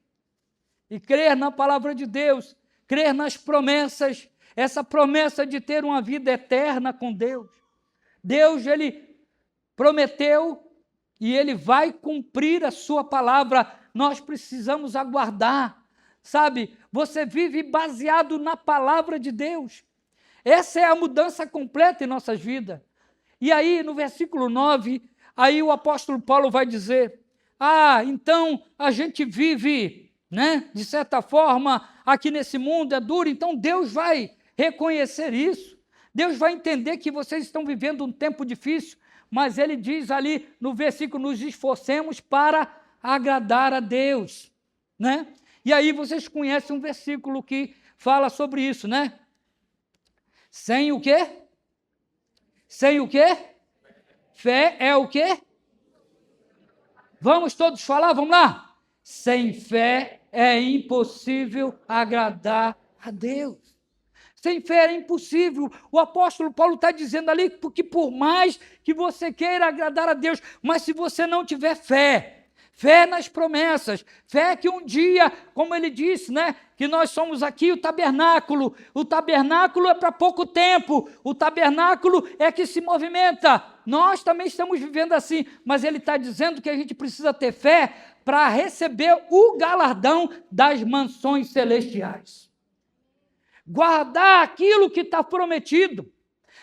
e crer na palavra de Deus, crer nas promessas, essa promessa de ter uma vida eterna com Deus. Deus, Ele prometeu e Ele vai cumprir a sua palavra. Nós precisamos aguardar, sabe? Você vive baseado na palavra de Deus. Essa é a mudança completa em nossas vidas. E aí, no versículo 9, aí o apóstolo Paulo vai dizer: então a gente vive, né, de certa forma, aqui nesse mundo é duro, então Deus vai reconhecer isso. Deus vai entender que vocês estão vivendo um tempo difícil, mas Ele diz ali no versículo: nos esforcemos para agradar a Deus, né? E aí vocês conhecem um versículo que fala sobre isso, né? Sem o quê? Sem o quê? Fé é o quê? Vamos todos falar, vamos lá. Sem fé é impossível agradar a Deus. Sem fé é impossível. O apóstolo Paulo está dizendo ali que por mais que você queira agradar a Deus, mas se você não tiver fé, fé nas promessas, fé que um dia, como ele disse, né, que nós somos aqui o tabernáculo é para pouco tempo, o tabernáculo é que se movimenta, nós também estamos vivendo assim, mas ele está dizendo que a gente precisa ter fé para receber o galardão das mansões celestiais. Guardar aquilo que está prometido,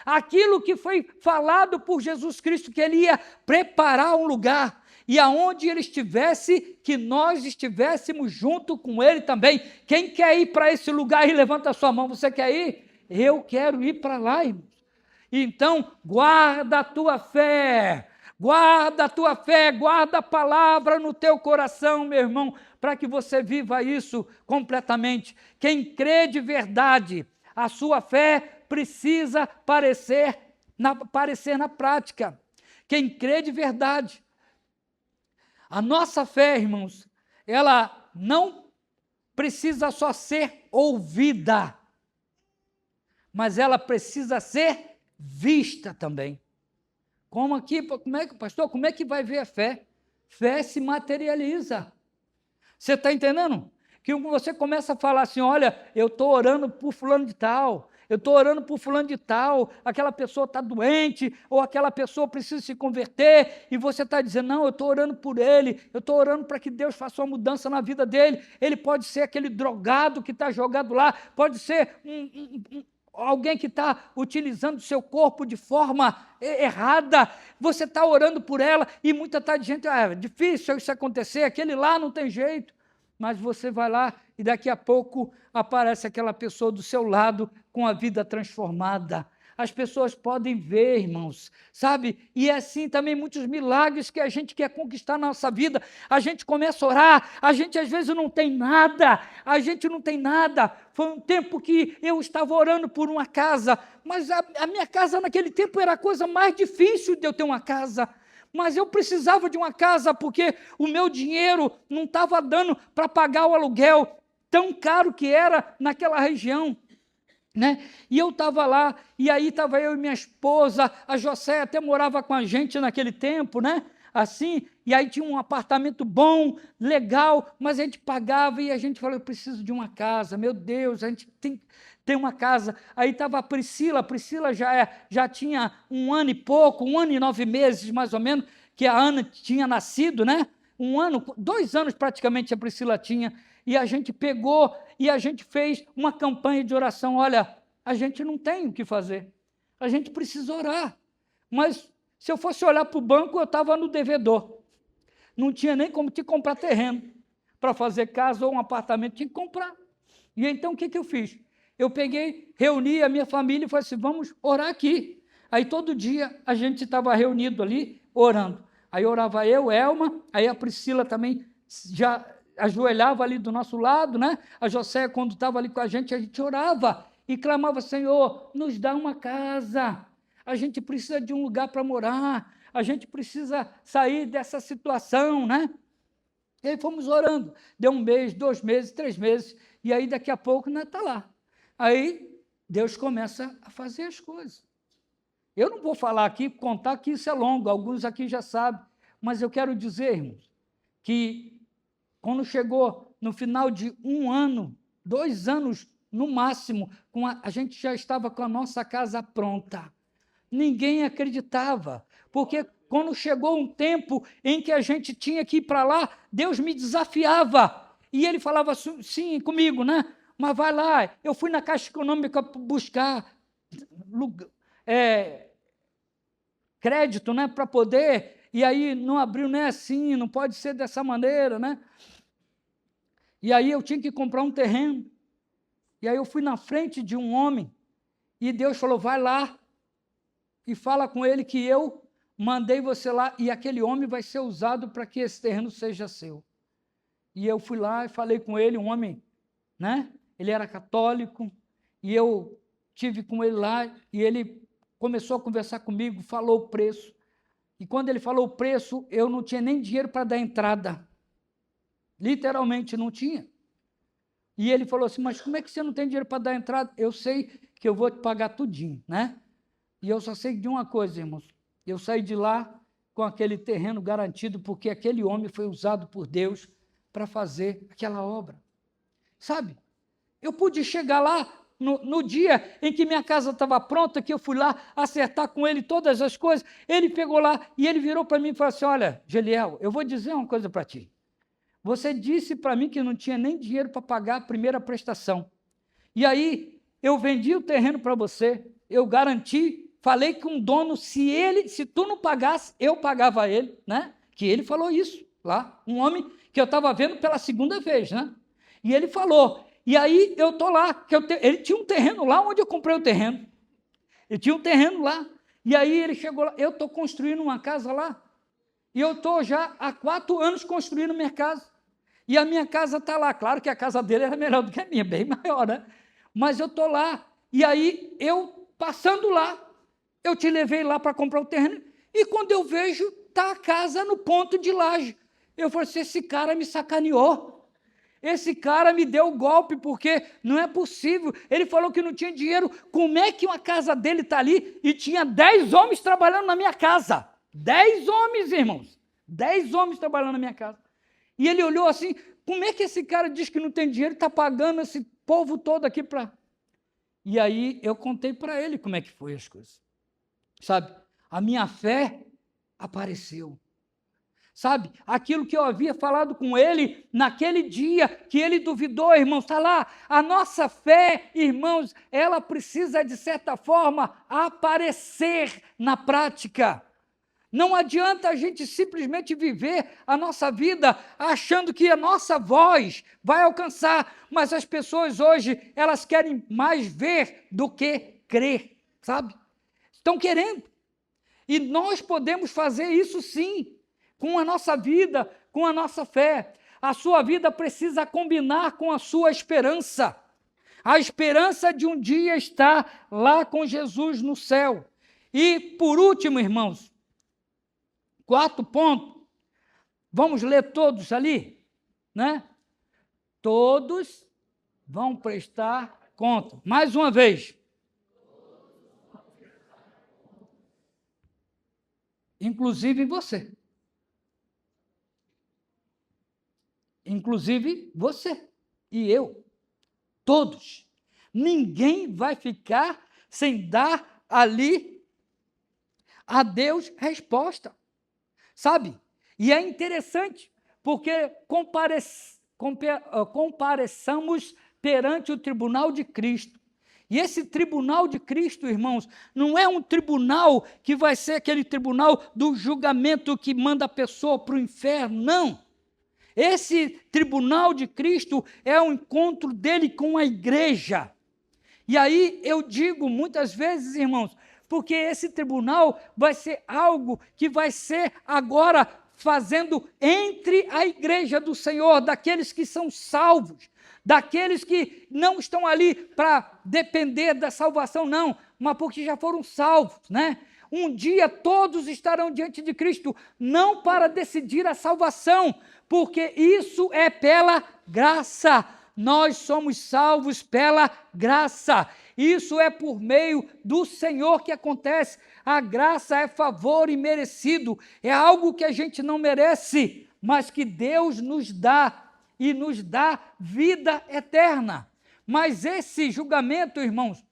aquilo que foi falado por Jesus Cristo, que ele ia preparar um lugar, e aonde ele estivesse, que nós estivéssemos junto com ele também. Quem quer ir para esse lugar aí, levanta a sua mão, você quer ir? Eu quero ir para lá, irmãos. Então, guarda a tua fé, guarda a palavra no teu coração, meu irmão, para que você viva isso completamente. Quem crê de verdade, a sua fé precisa aparecer na prática. Quem crê de verdade. A nossa fé, irmãos, ela não precisa só ser ouvida, mas ela precisa ser vista também. Como aqui, pastor, como é que vai ver a fé? Fé se materializa. Você está entendendo? Que você começa a falar assim, olha, eu estou orando por fulano de tal, eu estou orando por fulano de tal, aquela pessoa está doente, ou aquela pessoa precisa se converter, e você está dizendo, não, eu estou orando por ele, eu estou orando para que Deus faça uma mudança na vida dele. Ele pode ser aquele drogado que está jogado lá, pode ser alguém que está utilizando o seu corpo de forma errada, você está orando por ela, e muita gente, é difícil isso acontecer, aquele lá não tem jeito, mas você vai lá, e daqui a pouco aparece aquela pessoa do seu lado, com a vida transformada. As pessoas podem ver, irmãos, sabe? E é assim também muitos milagres que a gente quer conquistar na nossa vida. A gente começa a orar, a gente às vezes não tem nada, Foi um tempo que eu estava orando por uma casa, mas a minha casa naquele tempo era a coisa mais difícil de eu ter uma casa. Mas eu precisava de uma casa porque o meu dinheiro não estava dando para pagar o aluguel tão caro que era naquela região. Né? E eu estava lá, e aí estava eu e minha esposa, a José até morava com a gente naquele tempo, né? Assim, e aí tinha um apartamento bom, legal, mas a gente pagava e a gente falou, eu preciso de uma casa, meu Deus, a gente tem uma casa. Aí estava a Priscila já tinha 1 ano e pouco, 1 ano e 9 meses mais ou menos, que a Ana tinha nascido, né? 1 ano, 2 anos praticamente a Priscila tinha, e a gente pegou e a gente fez uma campanha de oração. Olha, a gente não tem o que fazer, a gente precisa orar. Mas se eu fosse olhar para o banco, eu estava no devedor. Não tinha nem como te comprar terreno para fazer casa ou um apartamento, tinha que comprar. E então o que eu fiz? Eu peguei, reuni a minha família e falei assim, vamos orar aqui. Aí todo dia a gente estava reunido ali, orando. Aí orava eu, Elma, aí a Priscila também já ajoelhava ali do nosso lado, né? A José, quando estava ali com a gente orava e clamava, Senhor, nos dá uma casa, a gente precisa de um lugar para morar, a gente precisa sair dessa situação, né? E aí fomos orando, deu 1 mês, 2 meses, 3 meses, e aí daqui a pouco não está lá. Aí Deus começa a fazer as coisas. Eu não vou falar aqui, contar que isso é longo, alguns aqui já sabem, mas eu quero dizer, irmãos, que quando chegou no final de 1 ano, 2 anos no máximo, a gente já estava com a nossa casa pronta. Ninguém acreditava, porque quando chegou um tempo em que a gente tinha que ir para lá, Deus me desafiava, e ele falava sim comigo, né? Mas vai lá, eu fui na Caixa Econômica buscar crédito, né, para poder, e aí não abriu nem assim, não pode ser dessa maneira, né? E aí eu tinha que comprar um terreno. E aí eu fui na frente de um homem, e Deus falou, vai lá e fala com ele que eu mandei você lá, e aquele homem vai ser usado para que esse terreno seja seu. E eu fui lá e falei com ele, um homem, né? Ele era católico, e eu tive com ele lá, e ele começou a conversar comigo, falou o preço. E quando ele falou o preço, eu não tinha nem dinheiro para dar entrada. Literalmente não tinha. E ele falou assim, mas como é que você não tem dinheiro para dar entrada? Eu sei que eu vou te pagar tudinho, né? E eu só sei de uma coisa, irmãos. Eu saí de lá com aquele terreno garantido, porque aquele homem foi usado por Deus para fazer aquela obra. Sabe? Eu pude chegar lá no dia em que minha casa estava pronta, que eu fui lá acertar com ele todas as coisas. Ele pegou lá e ele virou para mim e falou assim, olha, Geliel, eu vou dizer uma coisa para ti. Você disse para mim que não tinha nem dinheiro para pagar a primeira prestação. E aí, eu vendi o terreno para você, eu garanti, falei com o dono, se tu não pagasse, eu pagava ele, né? Que ele falou isso lá, um homem que eu estava vendo pela segunda vez, né? E ele falou, e aí eu estou lá, ele tinha um terreno lá onde eu comprei o terreno. Ele tinha um terreno lá, e aí ele chegou lá, eu estou construindo uma casa lá, e eu estou já há 4 anos construindo minha casa. E a minha casa está lá. Claro que a casa dele era melhor do que a minha, bem maior, né? Mas eu estou lá. E aí, eu, passando lá, eu te levei lá para comprar o terreno, e quando eu vejo, está a casa no ponto de laje. Eu falei assim, esse cara me sacaneou. Esse cara me deu o golpe, porque não é possível. Ele falou que não tinha dinheiro. Como é que uma casa dele está ali e tinha 10 homens trabalhando na minha casa? 10 homens, irmãos. 10 homens trabalhando na minha casa. E ele olhou assim, como é que esse cara diz que não tem dinheiro e está pagando esse povo todo aqui para... E aí eu contei para ele como é que foi as coisas. Sabe, a minha fé apareceu. Sabe, aquilo que eu havia falado com ele naquele dia, que ele duvidou, irmãos, está lá. A nossa fé, irmãos, ela precisa, de certa forma, aparecer na prática. Não adianta a gente simplesmente viver a nossa vida achando que a nossa voz vai alcançar, mas as pessoas hoje, elas querem mais ver do que crer, sabe? Estão querendo. E nós podemos fazer isso sim, com a nossa vida, com a nossa fé. A sua vida precisa combinar com a sua esperança. A esperança de um dia estar lá com Jesus no céu. E, por último, irmãos, 4 pontos, vamos ler todos ali, né? Todos vão prestar conta. Mais uma vez. Inclusive você. Inclusive você e eu. Todos. Ninguém vai ficar sem dar ali a Deus resposta. Sabe? E é interessante, porque compareçamos perante o tribunal de Cristo. E esse tribunal de Cristo, irmãos, não é um tribunal que vai ser aquele tribunal do julgamento que manda a pessoa para o inferno, não. Esse tribunal de Cristo é o encontro dele com a igreja. E aí eu digo muitas vezes, irmãos, porque esse tribunal vai ser algo que vai ser agora fazendo entre a igreja do Senhor, daqueles que são salvos, daqueles que não estão ali para depender da salvação, não, mas porque já foram salvos, né? Um dia todos estarão diante de Cristo, não para decidir a salvação, porque isso é pela graça. Nós somos salvos pela graça. Isso é por meio do Senhor que acontece. A graça é favor imerecido. É algo que a gente não merece, mas que Deus nos dá, e nos dá vida eterna. Mas esse julgamento, irmãos,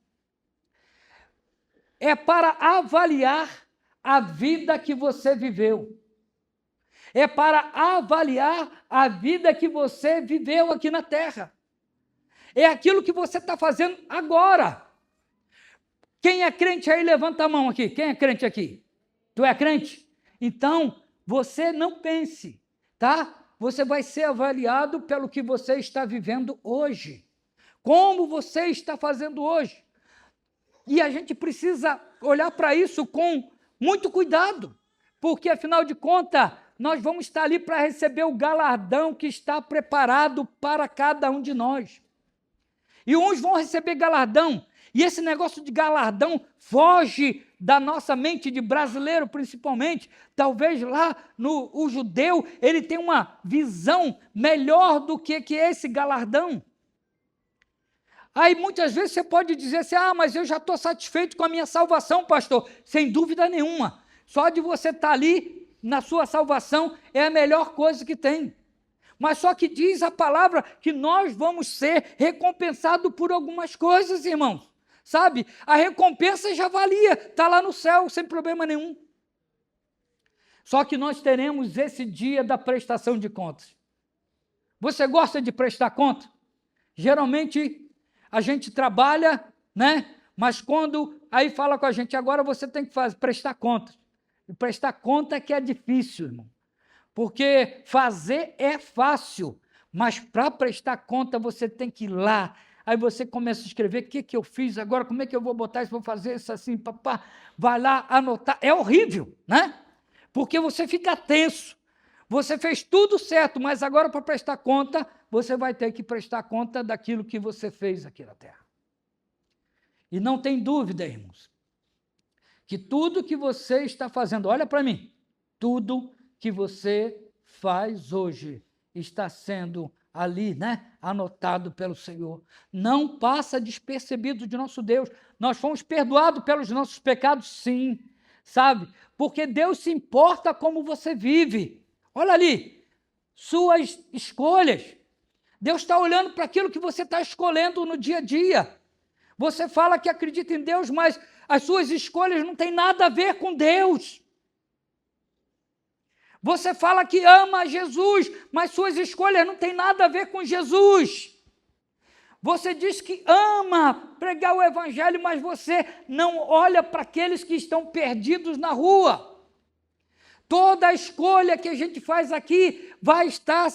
é para avaliar a vida que você viveu. É para avaliar a vida que você viveu aqui na terra. É aquilo que você está fazendo agora. Quem é crente aí, levanta a mão aqui. Quem é crente aqui? Tu é crente? Então, você não pense, tá? Você vai ser avaliado pelo que você está vivendo hoje. Como você está fazendo hoje. E a gente precisa olhar para isso com muito cuidado, porque, afinal de contas, nós vamos estar ali para receber o galardão que está preparado para cada um de nós. E uns vão receber galardão E esse negócio de galardão foge da nossa mente de brasileiro, principalmente. Talvez lá o judeu, ele tem uma visão melhor do que é esse galardão. Aí muitas vezes você pode dizer assim, mas eu já estou satisfeito com a minha salvação, pastor. Sem dúvida nenhuma. Só de você estar ali na sua salvação é a melhor coisa que tem. Mas só que diz a palavra que nós vamos ser recompensados por algumas coisas, irmãos. Sabe? A recompensa já valia, está lá no céu, sem problema nenhum. Só que nós teremos esse dia da prestação de contas. Você gosta de prestar conta? Geralmente a gente trabalha, né? Mas quando aí fala com a gente, agora você tem que prestar conta. E prestar conta que é difícil, irmão. Porque fazer é fácil, mas para prestar conta você tem que ir lá. Aí você começa a escrever, o que eu fiz agora, como é que eu vou botar isso, vou fazer isso assim, papá. Vai lá anotar, é horrível, né? Porque você fica tenso. Você fez tudo certo, mas agora para prestar conta, você vai ter que prestar conta daquilo que você fez aqui na terra. E não tem dúvida, irmãos, que tudo que você está fazendo, olha para mim, tudo que você faz hoje está sendo ali, né, anotado pelo Senhor. Não passa despercebido de nosso Deus. Nós fomos perdoados pelos nossos pecados, sim, sabe? Porque Deus se importa como você vive. Olha ali, suas escolhas. Deus está olhando para aquilo que você está escolhendo no dia a dia. Você fala que acredita em Deus, mas as suas escolhas não têm nada a ver com Deus. Você fala que ama Jesus, mas suas escolhas não têm nada a ver com Jesus. Você diz que ama pregar o evangelho, mas você não olha para aqueles que estão perdidos na rua. Toda a escolha que a gente faz aqui vai estar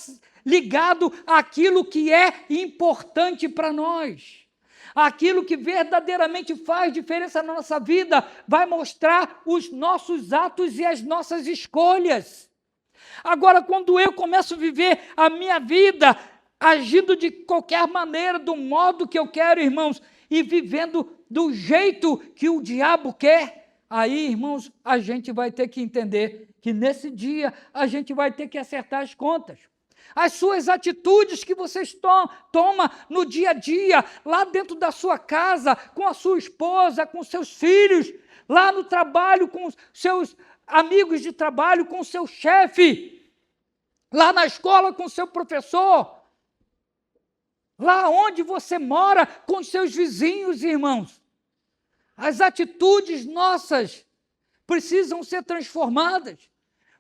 ligado àquilo que é importante para nós. Aquilo que verdadeiramente faz diferença na nossa vida vai mostrar os nossos atos e as nossas escolhas. Agora, quando eu começo a viver a minha vida, agindo de qualquer maneira, do modo que eu quero, irmãos, e vivendo do jeito que o diabo quer, aí, irmãos, a gente vai ter que entender que nesse dia a gente vai ter que acertar as contas. As suas atitudes que vocês tomam no dia a dia, lá dentro da sua casa, com a sua esposa, com seus filhos, lá no trabalho, com os seus amigos de trabalho, com o seu chefe, lá na escola com o seu professor, lá onde você mora com os seus vizinhos, irmãos. As atitudes nossas precisam ser transformadas,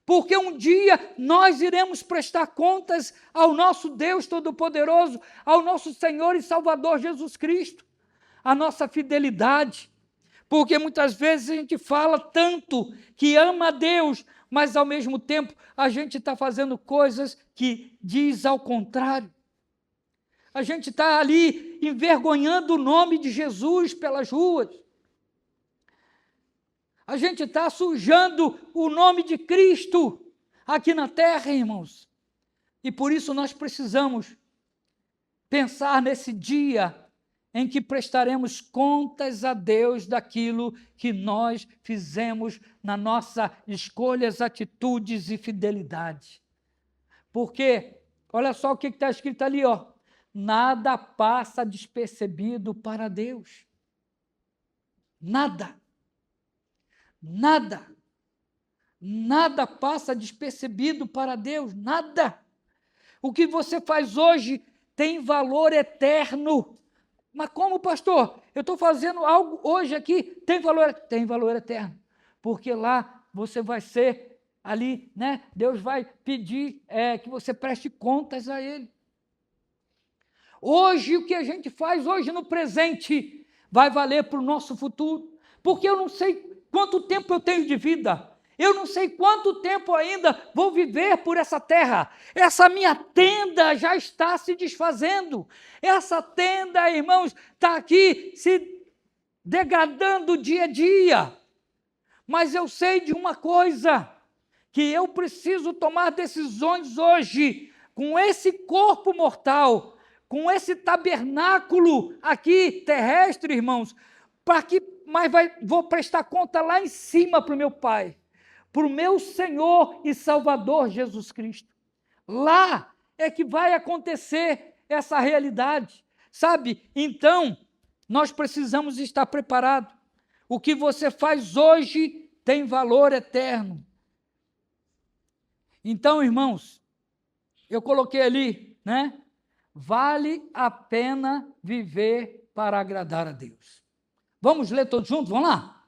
porque um dia nós iremos prestar contas ao nosso Deus Todo-Poderoso, ao nosso Senhor e Salvador Jesus Cristo, a nossa fidelidade. Porque muitas vezes a gente fala tanto que ama a Deus, mas ao mesmo tempo a gente está fazendo coisas que diz ao contrário. A gente está ali envergonhando o nome de Jesus pelas ruas. A gente está sujando o nome de Cristo aqui na terra, irmãos. E por isso nós precisamos pensar nesse dia em que prestaremos contas a Deus daquilo que nós fizemos na nossa escolhas, atitudes e fidelidade. Porque, olha só o que está escrito ali, ó, nada passa despercebido para Deus. Nada. Nada. Nada passa despercebido para Deus, nada. O que você faz hoje tem valor eterno. Mas como, pastor? Eu estou fazendo algo hoje aqui, tem valor eterno. Porque lá você vai ser ali, né? Deus vai pedir que você preste contas a Ele. Hoje, o que a gente faz hoje no presente vai valer para o nosso futuro. Porque eu não sei quanto tempo eu tenho de vida. Eu não sei quanto tempo ainda vou viver por essa terra. Essa minha tenda já está se desfazendo. Essa tenda, irmãos, está aqui se degradando dia a dia. Mas eu sei de uma coisa, que eu preciso tomar decisões hoje, com esse corpo mortal, com esse tabernáculo aqui terrestre, irmãos, mas vou prestar conta lá em cima para o meu Pai, para o meu Senhor e Salvador Jesus Cristo. Lá é que vai acontecer essa realidade, sabe? Então, nós precisamos estar preparados. O que você faz hoje tem valor eterno. Então, irmãos, eu coloquei ali, né? Vale a pena viver para agradar a Deus. Vamos ler todos juntos? Vamos lá?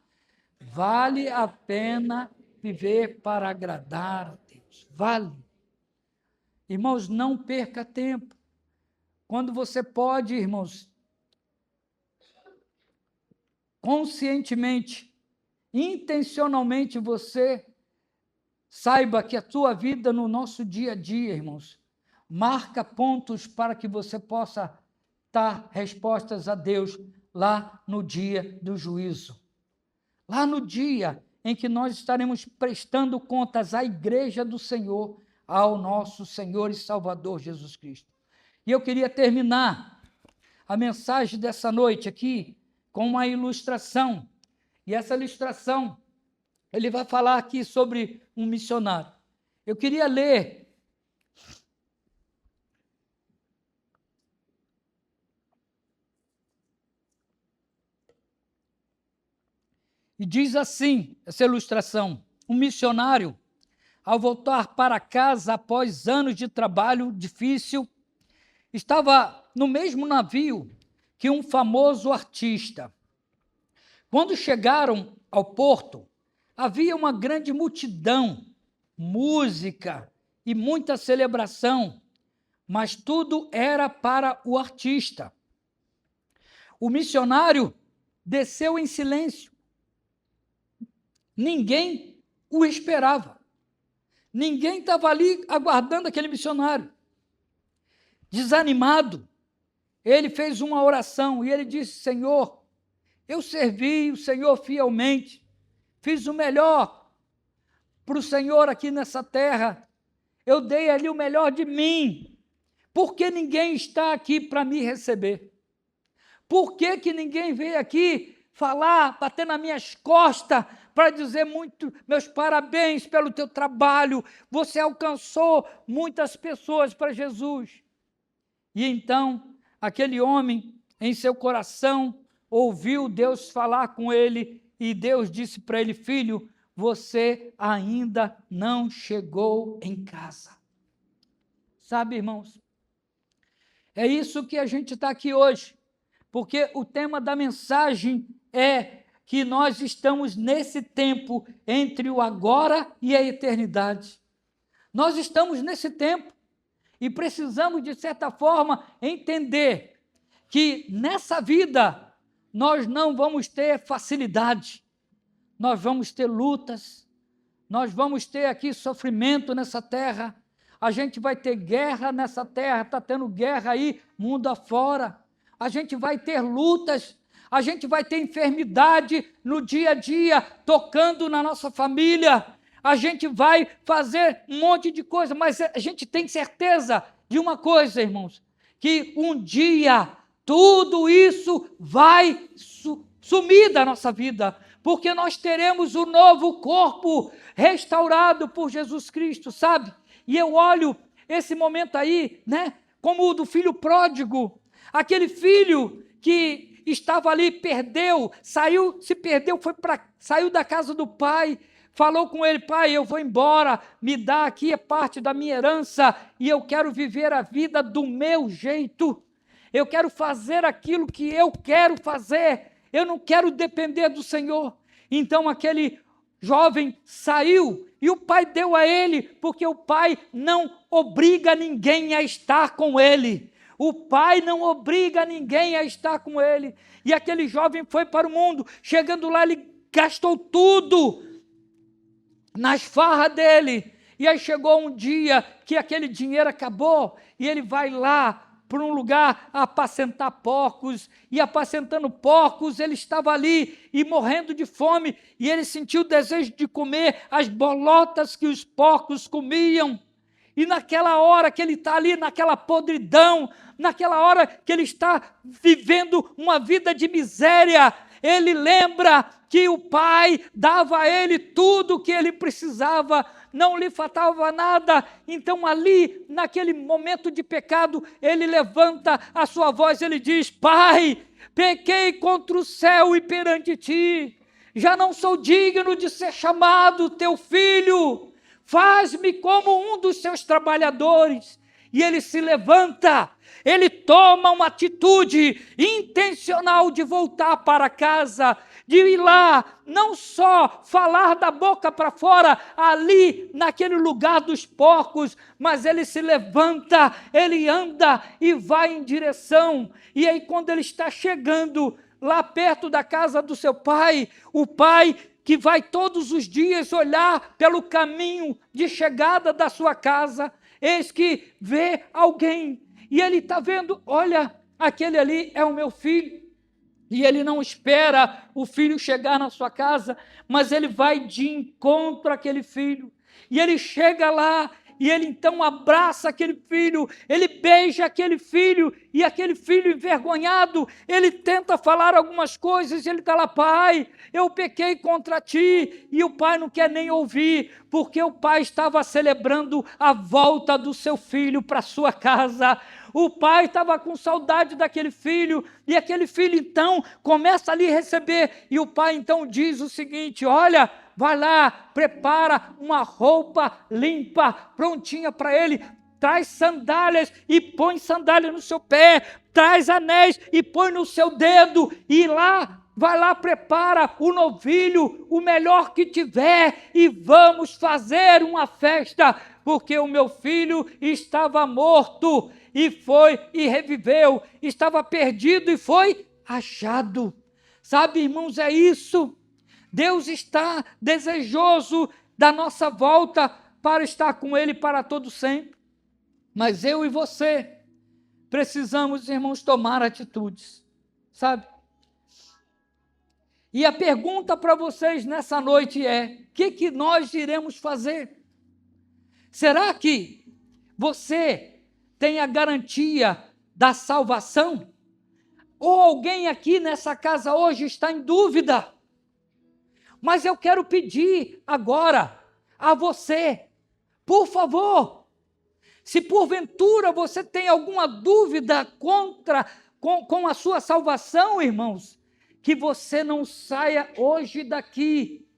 Vale a pena viver para agradar a Deus. Vale. Irmãos, não perca tempo. Quando você pode, irmãos, conscientemente, intencionalmente você saiba que a tua vida no nosso dia a dia, irmãos, marca pontos para que você possa dar respostas a Deus lá no dia do juízo. Lá no dia em que nós estaremos prestando contas à igreja do Senhor, ao nosso Senhor e Salvador Jesus Cristo. E eu queria terminar a mensagem dessa noite aqui com uma ilustração. E essa ilustração, ele vai falar aqui sobre um missionário. Eu queria ler e diz assim, essa ilustração: um missionário, ao voltar para casa após anos de trabalho difícil, estava no mesmo navio que um famoso artista. Quando chegaram ao porto, havia uma grande multidão, música e muita celebração, mas tudo era para o artista. O missionário desceu em silêncio. Ninguém o esperava. Ninguém estava ali aguardando aquele missionário. Desanimado, ele fez uma oração e ele disse: Senhor, eu servi o Senhor fielmente, fiz o melhor para o Senhor aqui nessa terra, eu dei ali o melhor de mim, por que ninguém está aqui para me receber? Por que ninguém veio aqui falar, bater nas minhas costas, para dizer meus parabéns pelo teu trabalho, você alcançou muitas pessoas para Jesus? E então, aquele homem, em seu coração, ouviu Deus falar com ele, e Deus disse para ele: filho, você ainda não chegou em casa. Sabe, irmãos, é isso que a gente está aqui hoje, porque o tema da mensagem é que nós estamos nesse tempo entre o agora e a eternidade. Nós estamos nesse tempo e precisamos, de certa forma, entender que nessa vida nós não vamos ter facilidade, nós vamos ter lutas, nós vamos ter aqui sofrimento nessa terra, a gente vai ter guerra nessa terra, está tendo guerra aí, mundo afora, a gente vai ter lutas, a gente vai ter enfermidade no dia a dia, tocando na nossa família, a gente vai fazer um monte de coisa, mas a gente tem certeza de uma coisa, irmãos, que um dia tudo isso vai sumir da nossa vida, porque nós teremos o novo corpo restaurado por Jesus Cristo, sabe? E eu olho esse momento aí, né, como o do filho pródigo, aquele filho que estava ali, saiu da casa do pai, falou com ele: pai, eu vou embora, me dá aqui a parte da minha herança, e eu quero viver a vida do meu jeito, eu quero fazer aquilo que eu quero fazer, eu não quero depender do Senhor. Então aquele jovem saiu, e o pai deu a ele, porque o pai não obriga ninguém a estar com ele. O pai não obriga ninguém a estar com ele. E aquele jovem foi para o mundo. Chegando lá, ele gastou tudo nas farras dele. E aí chegou um dia que aquele dinheiro acabou, e ele vai lá para um lugar apacentar porcos, e apacentando porcos, ele estava ali e morrendo de fome, e ele sentiu o desejo de comer as bolotas que os porcos comiam. E naquela hora que ele está ali, naquela podridão, naquela hora que ele está vivendo uma vida de miséria, ele lembra que o pai dava a ele tudo o que ele precisava, não lhe faltava nada. Então ali, naquele momento de pecado, ele levanta a sua voz, ele diz: Pai, pequei contra o céu e perante ti, já não sou digno de ser chamado teu filho, faz-me como um dos seus trabalhadores. E ele se levanta, ele toma uma atitude intencional de voltar para casa, de ir lá, não só falar da boca para fora, ali naquele lugar dos porcos, mas ele se levanta, ele anda e vai em direção. E aí quando ele está chegando lá perto da casa do seu pai, o pai que vai todos os dias olhar pelo caminho de chegada da sua casa, eis que vê alguém, e ele está vendo, olha, aquele ali é o meu filho, e ele não espera o filho chegar na sua casa, mas ele vai de encontro àquele filho, e ele chega lá, e ele então abraça aquele filho, ele beija aquele filho, e aquele filho envergonhado, ele tenta falar algumas coisas, e ele está lá: Pai, eu pequei contra ti, e o pai não quer nem ouvir, porque o pai estava celebrando a volta do seu filho para sua casa. O pai estava com saudade daquele filho, e aquele filho então começa ali a receber, e o pai então diz o seguinte: olha, vai lá, prepara uma roupa limpa, prontinha para ele, traz sandálias e põe sandália no seu pé, traz anéis e põe no seu dedo, e lá, vai lá, prepara o novilho, o melhor que tiver, e vamos fazer uma festa, porque o meu filho estava morto, e foi e reviveu, estava perdido e foi achado. Sabe, irmãos, é isso. Deus está desejoso da nossa volta para estar com Ele para todo sempre. Mas eu e você precisamos, irmãos, tomar atitudes, sabe? E a pergunta para vocês nessa noite é: o que nós iremos fazer? Será que você tem a garantia da salvação? Ou alguém aqui nessa casa hoje está em dúvida? Mas eu quero pedir agora a você, por favor, se porventura você tem alguma dúvida com a sua salvação, irmãos, que você não saia hoje daqui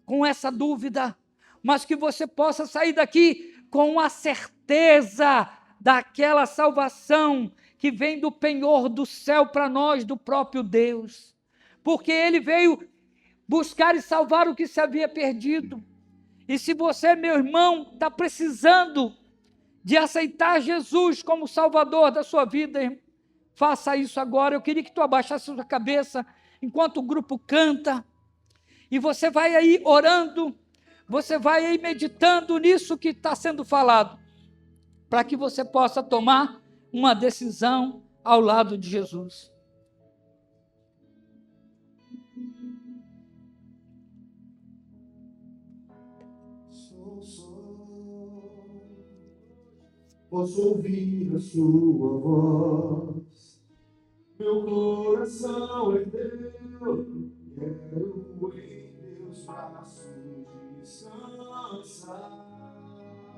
com essa dúvida, mas que você possa sair daqui com a certeza daquela salvação que vem do penhor do céu para nós, do próprio Deus, porque Ele veio buscar e salvar o que se havia perdido. E se você, meu irmão, está precisando de aceitar Jesus como Salvador da sua vida, faça isso agora. Eu queria que tu abaixasse a sua cabeça enquanto o grupo canta, e você vai aí orando, você vai aí meditando nisso que está sendo falado, para que você possa tomar uma decisão ao lado de Jesus. Posso ouvir a sua voz, meu coração é teu, quero em teus braços descansar.